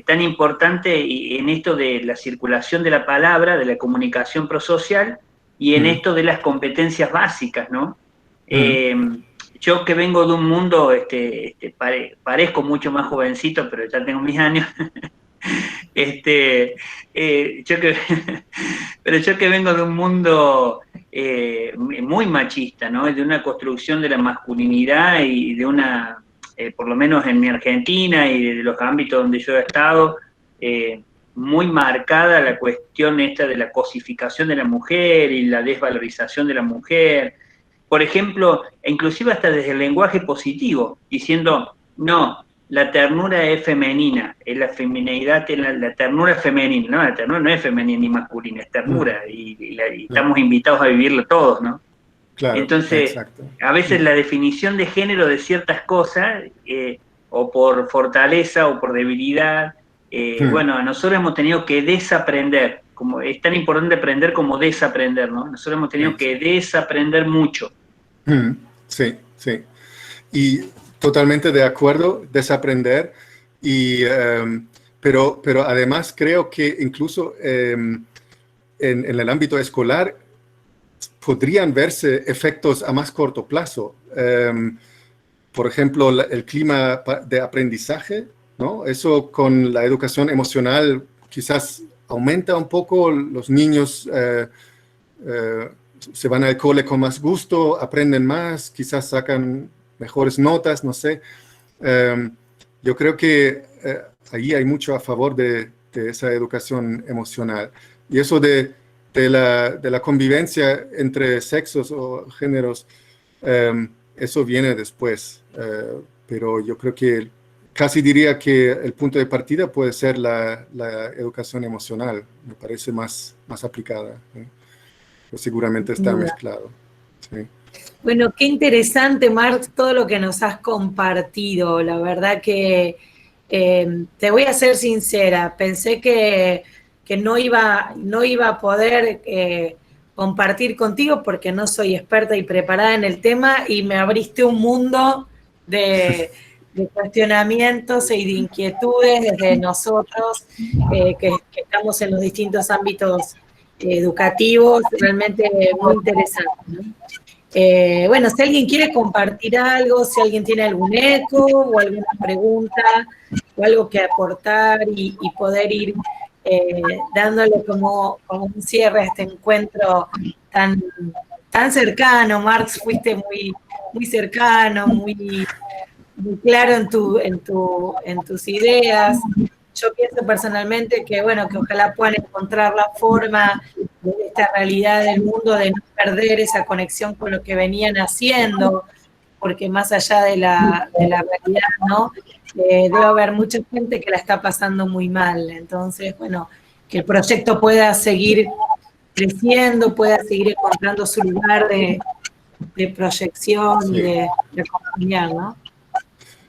tan importante en esto de la circulación de la palabra, de la comunicación prosocial y en esto de las competencias básicas, ¿no? Yo que vengo de un mundo, parezco mucho más jovencito, pero ya tengo mis años, pero yo que vengo de un mundo muy machista, ¿no? De una construcción de la masculinidad y de una, por lo menos en mi Argentina y de los ámbitos donde yo he estado, muy marcada la cuestión esta de la cosificación de la mujer y la desvalorización de la mujer. Por ejemplo, inclusive hasta desde el lenguaje positivo, diciendo, no, la ternura es femenina, es la femineidad, la ternura es femenina, no, la ternura no es femenina ni masculina, es ternura, y estamos invitados a vivirlo todos, ¿no? Claro, entonces, exacto. A veces la definición de género de ciertas cosas, o por fortaleza o por debilidad, bueno, nosotros hemos tenido que desaprender, como es tan importante aprender como desaprender, ¿no? Nosotros hemos tenido que desaprender mucho. Sí, sí. Y totalmente de acuerdo, desaprender. Y pero además creo que incluso en el ámbito escolar podrían verse efectos a más corto plazo. Por ejemplo, el clima de aprendizaje, ¿no? Eso con la educación emocional quizás aumenta un poco, los niños se van al cole con más gusto, aprenden más, quizás sacan mejores notas, no sé. Yo creo que ahí hay mucho a favor de esa educación emocional. Y eso de la convivencia entre sexos o géneros, eso viene después. Pero yo creo que casi diría que el punto de partida puede ser la educación emocional. Me parece más aplicada, ¿eh? Pero seguramente está mezclado. Sí. Bueno, qué interesante, Marc, todo lo que nos has compartido. La verdad que te voy a ser sincera, pensé que no iba a poder compartir contigo porque no soy experta y preparada en el tema, y me abriste un mundo de cuestionamientos y de inquietudes desde nosotros que estamos en los distintos ámbitos educativos, realmente muy interesante, ¿no? Bueno, si alguien quiere compartir algo, si alguien tiene algún eco o alguna pregunta o algo que aportar y poder ir dándole como un cierre a este encuentro tan cercano. Marx, fuiste muy cercano, muy claro en tus ideas. Yo pienso personalmente que, bueno, que ojalá puedan encontrar la forma de esta realidad del mundo de no perder esa conexión con lo que venían haciendo, porque más allá de la realidad, ¿no? Debe haber mucha gente que la está pasando muy mal. Entonces, bueno, que el proyecto pueda seguir creciendo, pueda seguir encontrando su lugar de proyección, sí, y de acompañar, ¿no?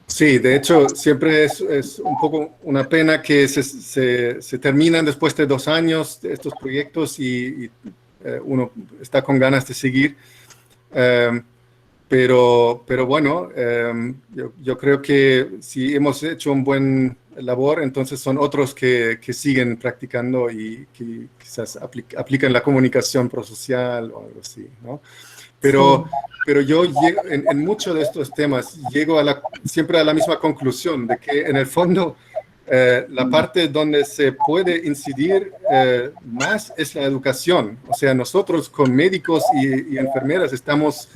Sí, de hecho, siempre es un poco una pena que se terminan después de 2 años estos proyectos y uno está con ganas de seguir. Pero bueno, yo creo que si hemos hecho un buen labor, entonces son otros que siguen practicando y que quizás aplican la comunicación prosocial o algo así, ¿no? Pero yo llego, en muchos de estos temas llego siempre a la misma conclusión, de que en el fondo la parte donde se puede incidir más es la educación. O sea, nosotros con médicos y enfermeras estamos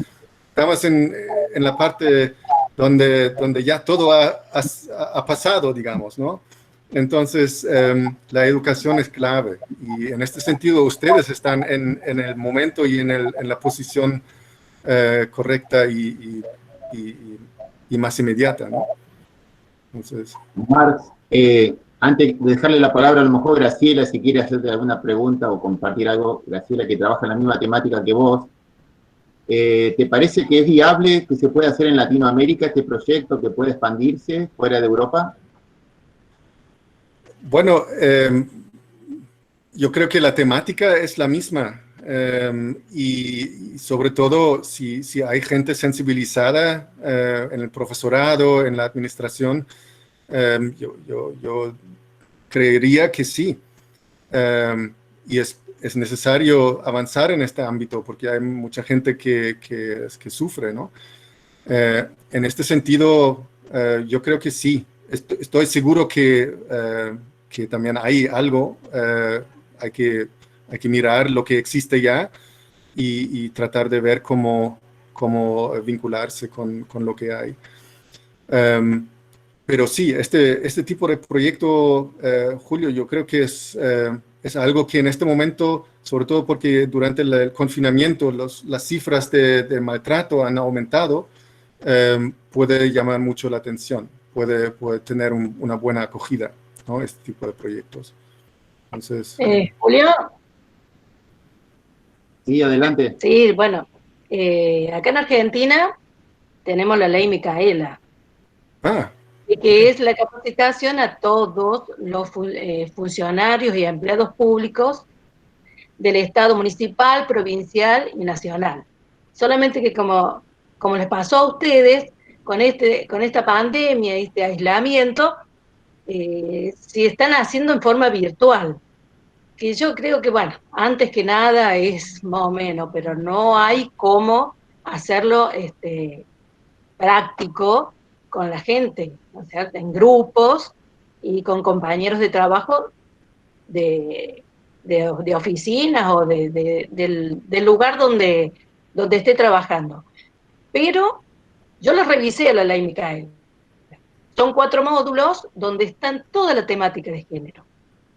en la parte donde ya todo ha pasado, digamos, ¿no? Entonces, la educación es clave. Y en este sentido, ustedes están en el momento y en la posición correcta y más inmediata, ¿no? Entonces, Marc, antes de dejarle la palabra a lo mejor Graciela, si quiere hacerte alguna pregunta o compartir algo, Graciela, que trabaja en la misma temática que vos, ¿te parece que es viable que se pueda hacer en Latinoamérica este proyecto, que puede expandirse fuera de Europa? Bueno, yo creo que la temática es la misma. Y sobre todo si hay gente sensibilizada en el profesorado, en la administración, yo creería que sí. Y es necesario avanzar en este ámbito porque hay mucha gente que sufre, ¿no? En este sentido, yo creo que sí. Estoy seguro que también hay algo, hay que mirar lo que existe ya y tratar de ver cómo vincularse con lo que hay. Pero sí, este tipo de proyecto, Julio, yo creo que es algo que en este momento, sobre todo porque durante el confinamiento las cifras de maltrato han aumentado, puede llamar mucho la atención, puede tener una buena acogida, ¿no? Este tipo de proyectos. Entonces, Julio. Sí, adelante. Sí, bueno, acá en Argentina tenemos la ley Micaela, que es la capacitación a todos los funcionarios y empleados públicos del Estado municipal, provincial y nacional. Solamente que como les pasó a ustedes con esta pandemia, este aislamiento, si están haciendo en forma virtual, que yo creo que, bueno, antes que nada es más o menos, pero no hay cómo hacerlo práctico con la gente, o sea, en grupos y con compañeros de trabajo de oficinas o del lugar donde esté trabajando. Pero yo lo revisé a la ley Micaela. Son 4 módulos donde están toda la temática de género.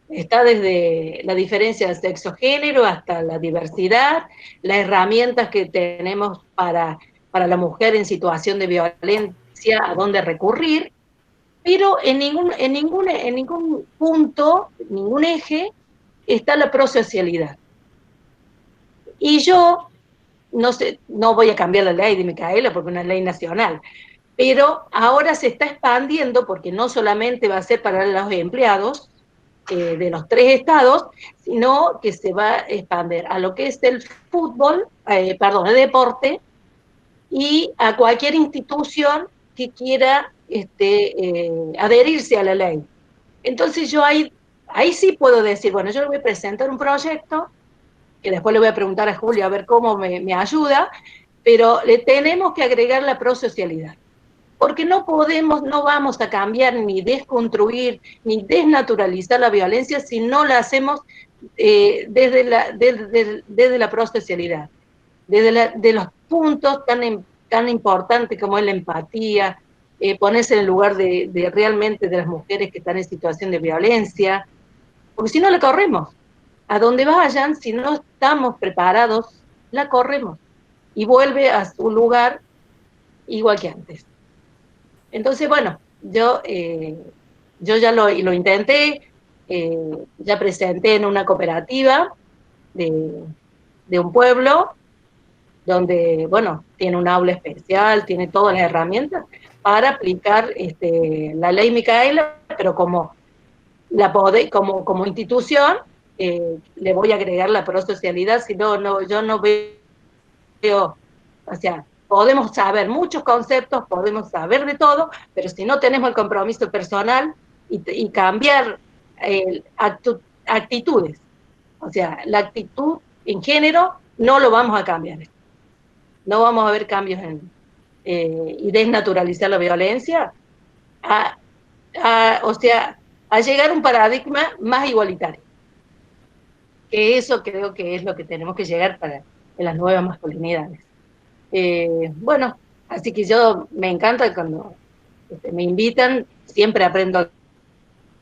Está desde la diferencia de sexo-género hasta la diversidad, las herramientas que tenemos para la mujer en situación de violencia, a dónde recurrir, pero en ningún punto, ningún eje, está la prosocialidad. Y yo, no sé, no voy a cambiar la ley de Micaela porque es una ley nacional, pero ahora se está expandiendo porque no solamente va a ser para los empleados de los 3 estados, sino que se va a expandir a lo que es el fútbol, el deporte, y a cualquier institución que quiera adherirse a la ley. Entonces yo ahí sí puedo decir, bueno, yo le voy a presentar un proyecto, que después le voy a preguntar a Julio a ver cómo me ayuda, pero le tenemos que agregar la prosocialidad. Porque no vamos a cambiar, ni desconstruir, ni desnaturalizar la violencia si no la hacemos desde la prosocialidad, de los puntos tan importantes como es la empatía, ponerse en el lugar de realmente de las mujeres que están en situación de violencia, porque si no la corremos. A donde vayan, si no estamos preparados, la corremos y vuelve a su lugar igual que antes. Entonces, bueno, yo ya lo intenté, ya presenté en una cooperativa de un pueblo, donde, bueno, tiene un aula especial, tiene todas las herramientas para aplicar la ley Micaela, pero como institución, le voy a agregar la prosocialidad, si no, yo no veo, o sea, podemos saber muchos conceptos, podemos saber de todo, pero si no tenemos el compromiso personal y cambiar actitudes, o sea, la actitud en género no lo vamos a cambiar. No vamos a ver cambios y desnaturalizar la violencia, o sea, a llegar a un paradigma más igualitario. Que eso creo que es lo que tenemos que llegar en las nuevas masculinidades. Bueno, así que yo me encanta cuando me invitan, siempre aprendo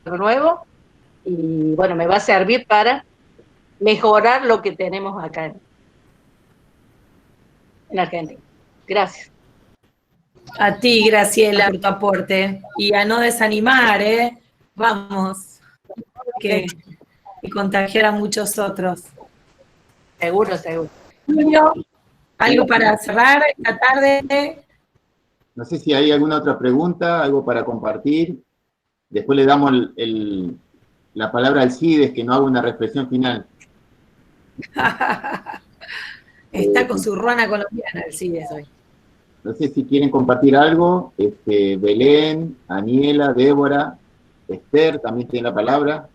algo nuevo y bueno, me va a servir para mejorar lo que tenemos acá en Argentina. Gracias. A ti, Graciela, por tu aporte. Y a no desanimar, ¿eh? Vamos. Y contagiar a muchos otros. Seguro, seguro. Julio, ¿algo para cerrar esta tarde? No sé si hay alguna otra pregunta, algo para compartir. Después le damos la palabra al CIDES, que no haga una reflexión final. Está con su ruana colombiana el CIDES hoy. No sé si quieren compartir algo. Belén, Aniela, Débora, Esther, también tiene la palabra.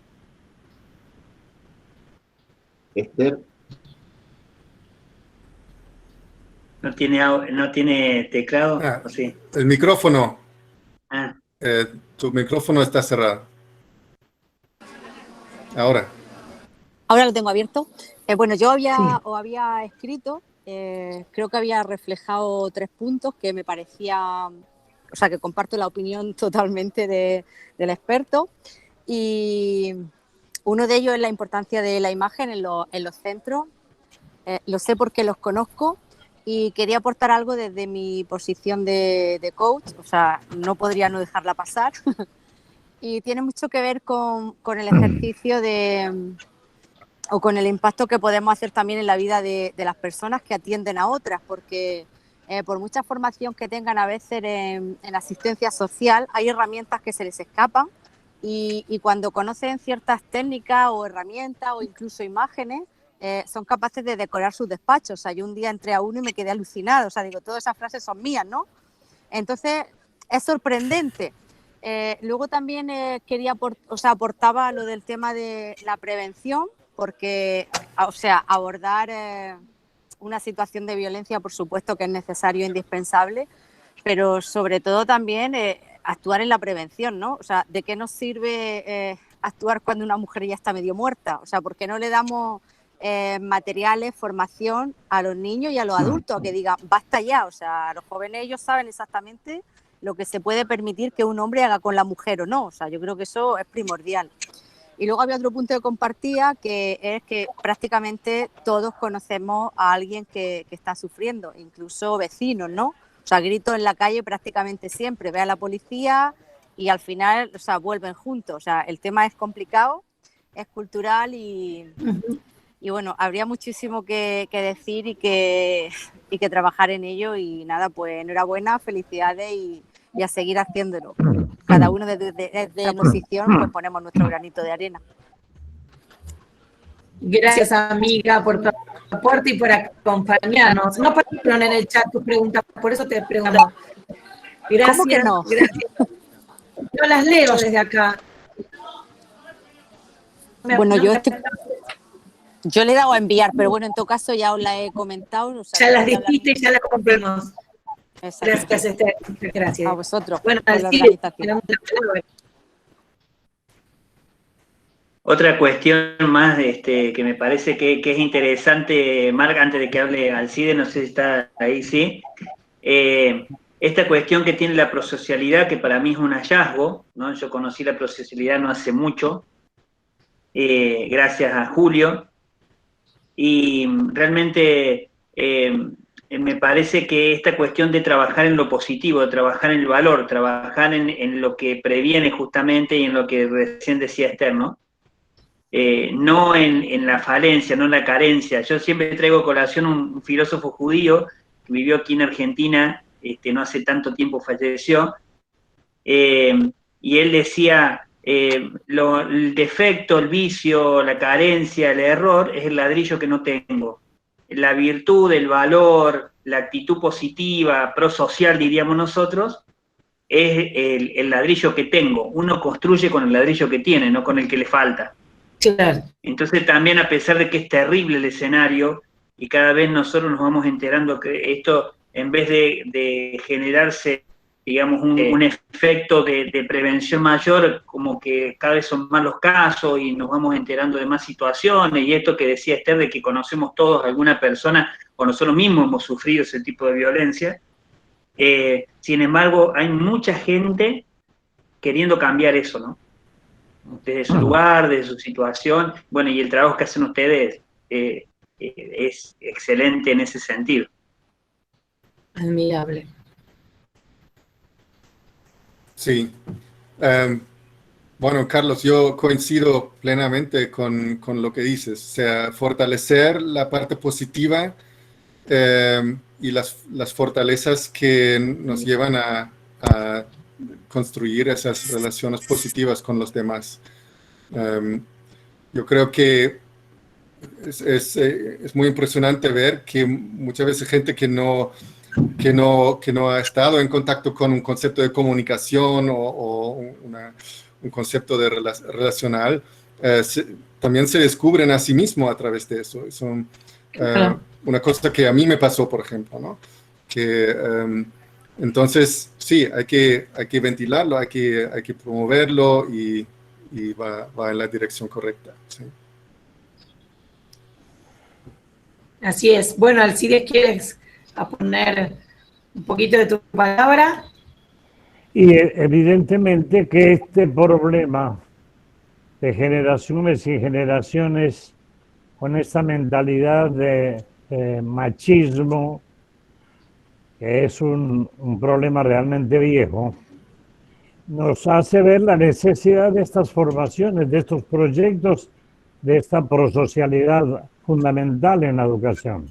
Esther. ¿No tiene teclado? ¿O sí? El micrófono. Ah. Tu micrófono está cerrado. Ahora lo tengo abierto. Bueno, yo había escrito, creo que había reflejado 3 puntos que me parecía, o sea, que comparto la opinión totalmente del experto. Y uno de ellos es la importancia de la imagen en los centros. Lo sé porque los conozco y quería aportar algo desde mi posición de coach, o sea, no podría no dejarla pasar. Y tiene mucho que ver con el ejercicio o con el impacto que podemos hacer también en la vida de las personas que atienden a otras, porque por mucha formación que tengan a veces en asistencia social, hay herramientas que se les escapan y cuando conocen ciertas técnicas o herramientas o incluso imágenes, son capaces de decorar sus despachos. O sea, yo un día entré a uno y me quedé alucinada, o sea, digo, todas esas frases son mías, ¿no? Entonces, es sorprendente Luego también aportaba lo del tema de la prevención, porque, o sea, abordar una situación de violencia, por supuesto que es necesario e indispensable, pero sobre todo también actuar en la prevención, ¿no? O sea, ¿de qué nos sirve actuar cuando una mujer ya está medio muerta? O sea, ¿por qué no le damos materiales, formación a los niños y a los adultos, que digan, basta ya? O sea, los jóvenes ellos saben exactamente lo que se puede permitir que un hombre haga con la mujer o no. O sea, yo creo que eso es primordial. Y luego había otro punto que compartía, que es que prácticamente todos conocemos a alguien que está sufriendo, incluso vecinos, ¿no? O sea, gritos en la calle prácticamente siempre, ve a la policía y al final, o sea, vuelven juntos. O sea, el tema es complicado, es cultural y bueno, habría muchísimo que decir y que trabajar en ello. Y nada, pues enhorabuena, felicidades y a seguir haciéndolo. Cada uno desde nuestra sección pues ponemos nuestro granito de arena. Gracias, amiga, por tu aporte y por acompañarnos. No pusieron en el chat tus preguntas, por eso te preguntamos. Gracias. ¿Cómo que no? Gracias. Yo las leo desde acá. Bueno, yo le he dado a enviar, pero bueno, en todo caso ya os la he comentado. O sea, ya las dijiste y ya las compramos. Gracias, Esther. Gracias. A vosotros. Bueno, así otra cuestión más que me parece que es interesante, Marc, antes de que hable Alcide, no sé si está ahí, sí. Esta cuestión que tiene la prosocialidad, que para mí es un hallazgo, ¿no? Yo conocí la prosocialidad no hace mucho, gracias a Julio, y realmente me parece que esta cuestión de trabajar en lo positivo, de trabajar en el valor, trabajar en lo que previene justamente y en lo que recién decía Esther, ¿no? No en la falencia, no en la carencia. Yo siempre traigo a colación un filósofo judío que vivió aquí en Argentina, no hace tanto tiempo falleció, y él decía, el defecto, el vicio, la carencia, el error es el ladrillo que no tengo. La virtud, el valor, la actitud positiva, prosocial diríamos nosotros, es el ladrillo que tengo. Uno construye con el ladrillo que tiene, no con el que le falta. Claro. Entonces también, a pesar de que es terrible el escenario y cada vez nosotros nos vamos enterando que esto, en vez de generarse, digamos, un efecto de prevención mayor, como que cada vez son más los casos y nos vamos enterando de más situaciones, y esto que decía Esther, de que conocemos todos a alguna persona o nosotros mismos hemos sufrido ese tipo de violencia. Sin embargo, hay mucha gente queriendo cambiar eso, ¿no? Desde su lugar, desde su situación, bueno, y el trabajo que hacen ustedes es excelente en ese sentido. Admirable. Sí. Bueno, Carlos, yo coincido plenamente con lo que dices. O sea, fortalecer la parte positiva y las fortalezas que nos llevan a construir esas relaciones positivas con los demás. Yo creo que es muy impresionante ver que muchas veces gente que no ha estado en contacto con un concepto de comunicación o un concepto de relacional, también se descubren a sí mismos a través de eso. Es una cosa que a mí me pasó, por ejemplo, ¿no? Entonces, sí, hay que ventilarlo, hay que promoverlo y va en la dirección correcta. Sí. Así es. Bueno, Alcides, ¿quieres poner un poquito de tu palabra? Y evidentemente que este problema de generaciones y generaciones con esta mentalidad de machismo, que es un problema realmente viejo, nos hace ver la necesidad de estas formaciones, de estos proyectos, de esta prosocialidad fundamental en la educación.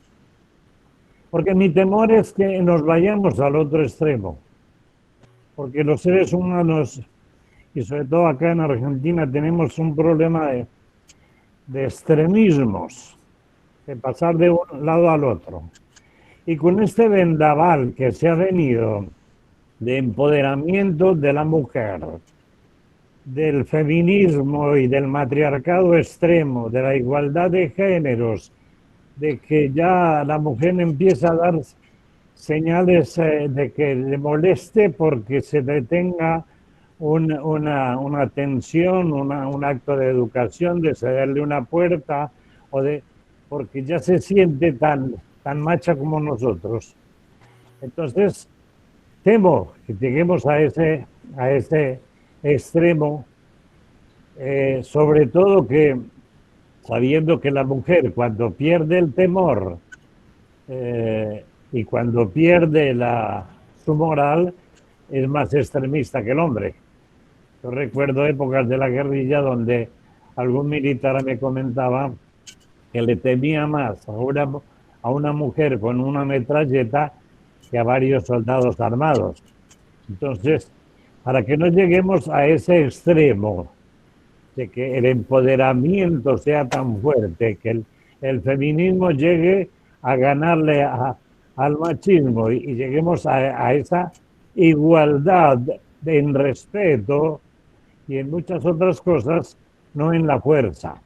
Porque mi temor es que nos vayamos al otro extremo, porque los seres humanos, y sobre todo acá en Argentina, tenemos un problema de extremismos, de pasar de un lado al otro. Y con este vendaval que se ha venido de empoderamiento de la mujer, del feminismo y del matriarcado extremo, de la igualdad de géneros, de que ya la mujer empieza a dar señales de que le moleste porque se detenga una tensión, un acto de educación, de cederle una puerta, porque ya se siente tan macha como nosotros. Entonces, temo que lleguemos a ese extremo, sobre todo que sabiendo que la mujer cuando pierde el temor y cuando pierde su moral es más extremista que el hombre. Yo recuerdo épocas de la guerrilla donde algún militar me comentaba que le temía más a una mujer con una metralleta que a varios soldados armados. Entonces, para que no lleguemos a ese extremo de que el empoderamiento sea tan fuerte, que el feminismo llegue a ganarle al machismo y lleguemos a esa igualdad en respeto y en muchas otras cosas, no en la fuerza.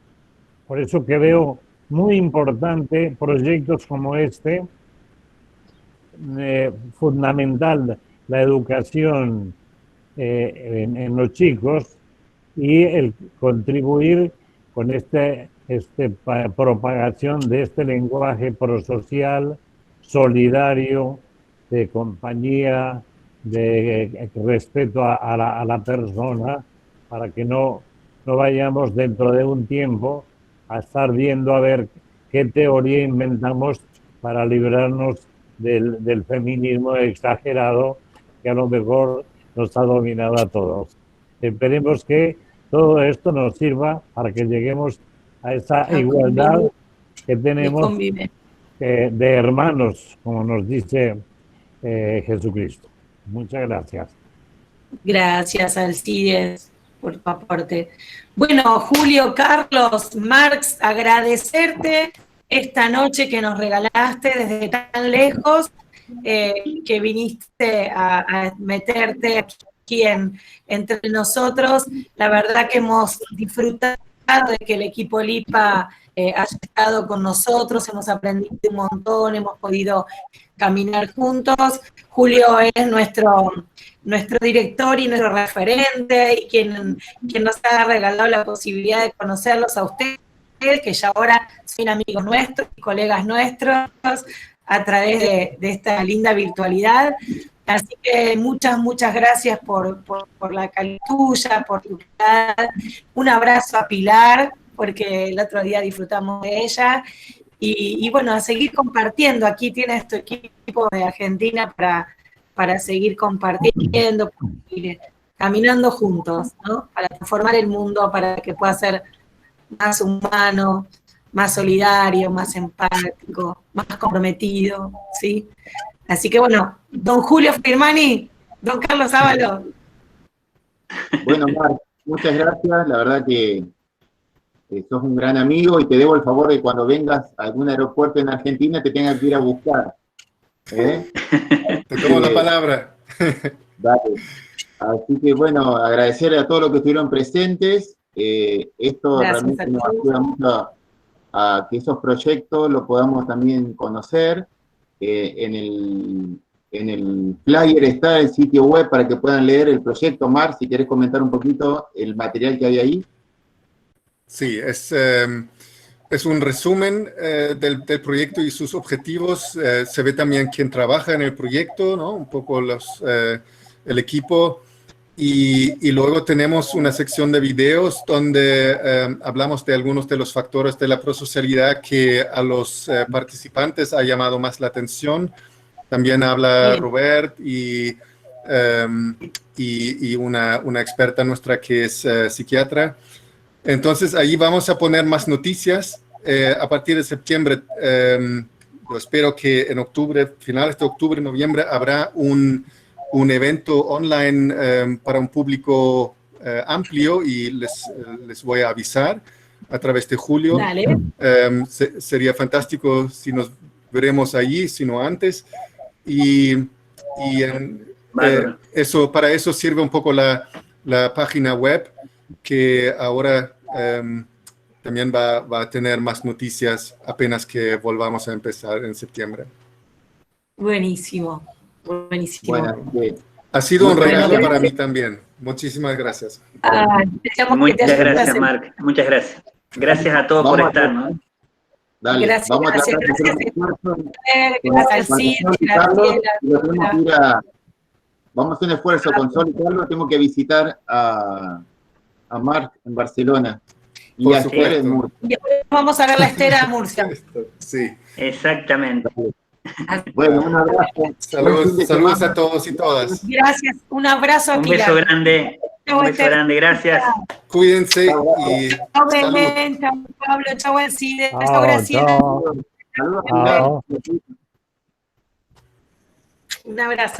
Por eso que veo muy importante proyectos como este, fundamental la educación en los chicos y el contribuir con propagación de este lenguaje prosocial, solidario, de compañía, de respeto a la persona, para que no vayamos dentro de un tiempo a estar viendo a ver qué teoría inventamos para librarnos del feminismo exagerado que a lo mejor nos ha dominado a todos. Esperemos que todo esto nos sirva para que lleguemos a esa igualdad que tenemos de hermanos, como nos dice Jesucristo. Muchas gracias. Gracias, Alcides, por tu aporte. Bueno, Julio, Carlos, Marx, agradecerte esta noche que nos regalaste desde tan lejos, que viniste a meterte aquí entre nosotros. La verdad que hemos disfrutado de que el equipo LIPA haya estado con nosotros, hemos aprendido un montón, hemos podido caminar juntos. Julio es nuestro director y nuestro referente, y quien nos ha regalado la posibilidad de conocerlos a ustedes, que ya ahora son amigos nuestros y colegas nuestros a través de esta linda virtualidad. Así que muchas gracias por la calidad tuya, por tu calidad. Un abrazo a Pilar, porque el otro día disfrutamos de ella. Y bueno, a seguir compartiendo. Aquí tienes tu equipo de Argentina para seguir compartiendo, caminando juntos, ¿no? Para transformar el mundo, para que pueda ser más humano, más solidario, más empático, más comprometido, ¿sí? Así que bueno, don Julio Firmani, don Carlos Ábalos. Bueno, Marc, muchas gracias. La verdad que sos un gran amigo y te debo el favor de cuando vengas a algún aeropuerto en Argentina te tenga que ir a buscar. Te tomo la palabra. Dale. Así que bueno, agradecer a todos los que estuvieron presentes. Esto gracias, realmente nos ayuda mucho a que esos proyectos los podamos también conocer. En el flyer está el sitio web para que puedan leer el proyecto. Marc, si querés comentar un poquito el material que hay ahí. Sí, es un resumen del proyecto y sus objetivos. Se ve también quién trabaja en el proyecto, ¿no? Un poco el equipo. Y luego tenemos una sección de videos donde hablamos de algunos de los factores de la prosocialidad que a los participantes ha llamado más la atención. También habla Robert y una experta nuestra que es psiquiatra. Entonces, ahí vamos a poner más noticias. A partir de septiembre, yo espero que en octubre, finales de octubre, noviembre, habrá un evento online para un público amplio y les voy a avisar a través de Julio. Sería fantástico si nos veremos allí, si no antes. Y Para eso sirve un poco la página web, que ahora también va a tener más noticias apenas que volvamos a empezar en septiembre. Buenísimo, buenísimo. Bueno, ha sido un regalo para mí también. Muchísimas gracias. Muchas gracias, Marc. Muchas gracias. Gracias a todos por estar, ¿no? Dale, gracias, vamos a gracias, tratar de hacer gracias, vamos a hacer un esfuerzo con Sol y Carlos. Tengo que visitar a Marc en Barcelona. Y a Esther en Murcia. Y después vamos a ver la Esther a Murcia. Sí. Exactamente. Bueno, un abrazo. Saludos a todos y todas. Gracias, un abrazo. Un beso grande. Un beso grande, gracias. Cuídense y chao, Belén, chao, Pablo, chao, Alcides, chao, Graciela. Saludos. Un abrazo.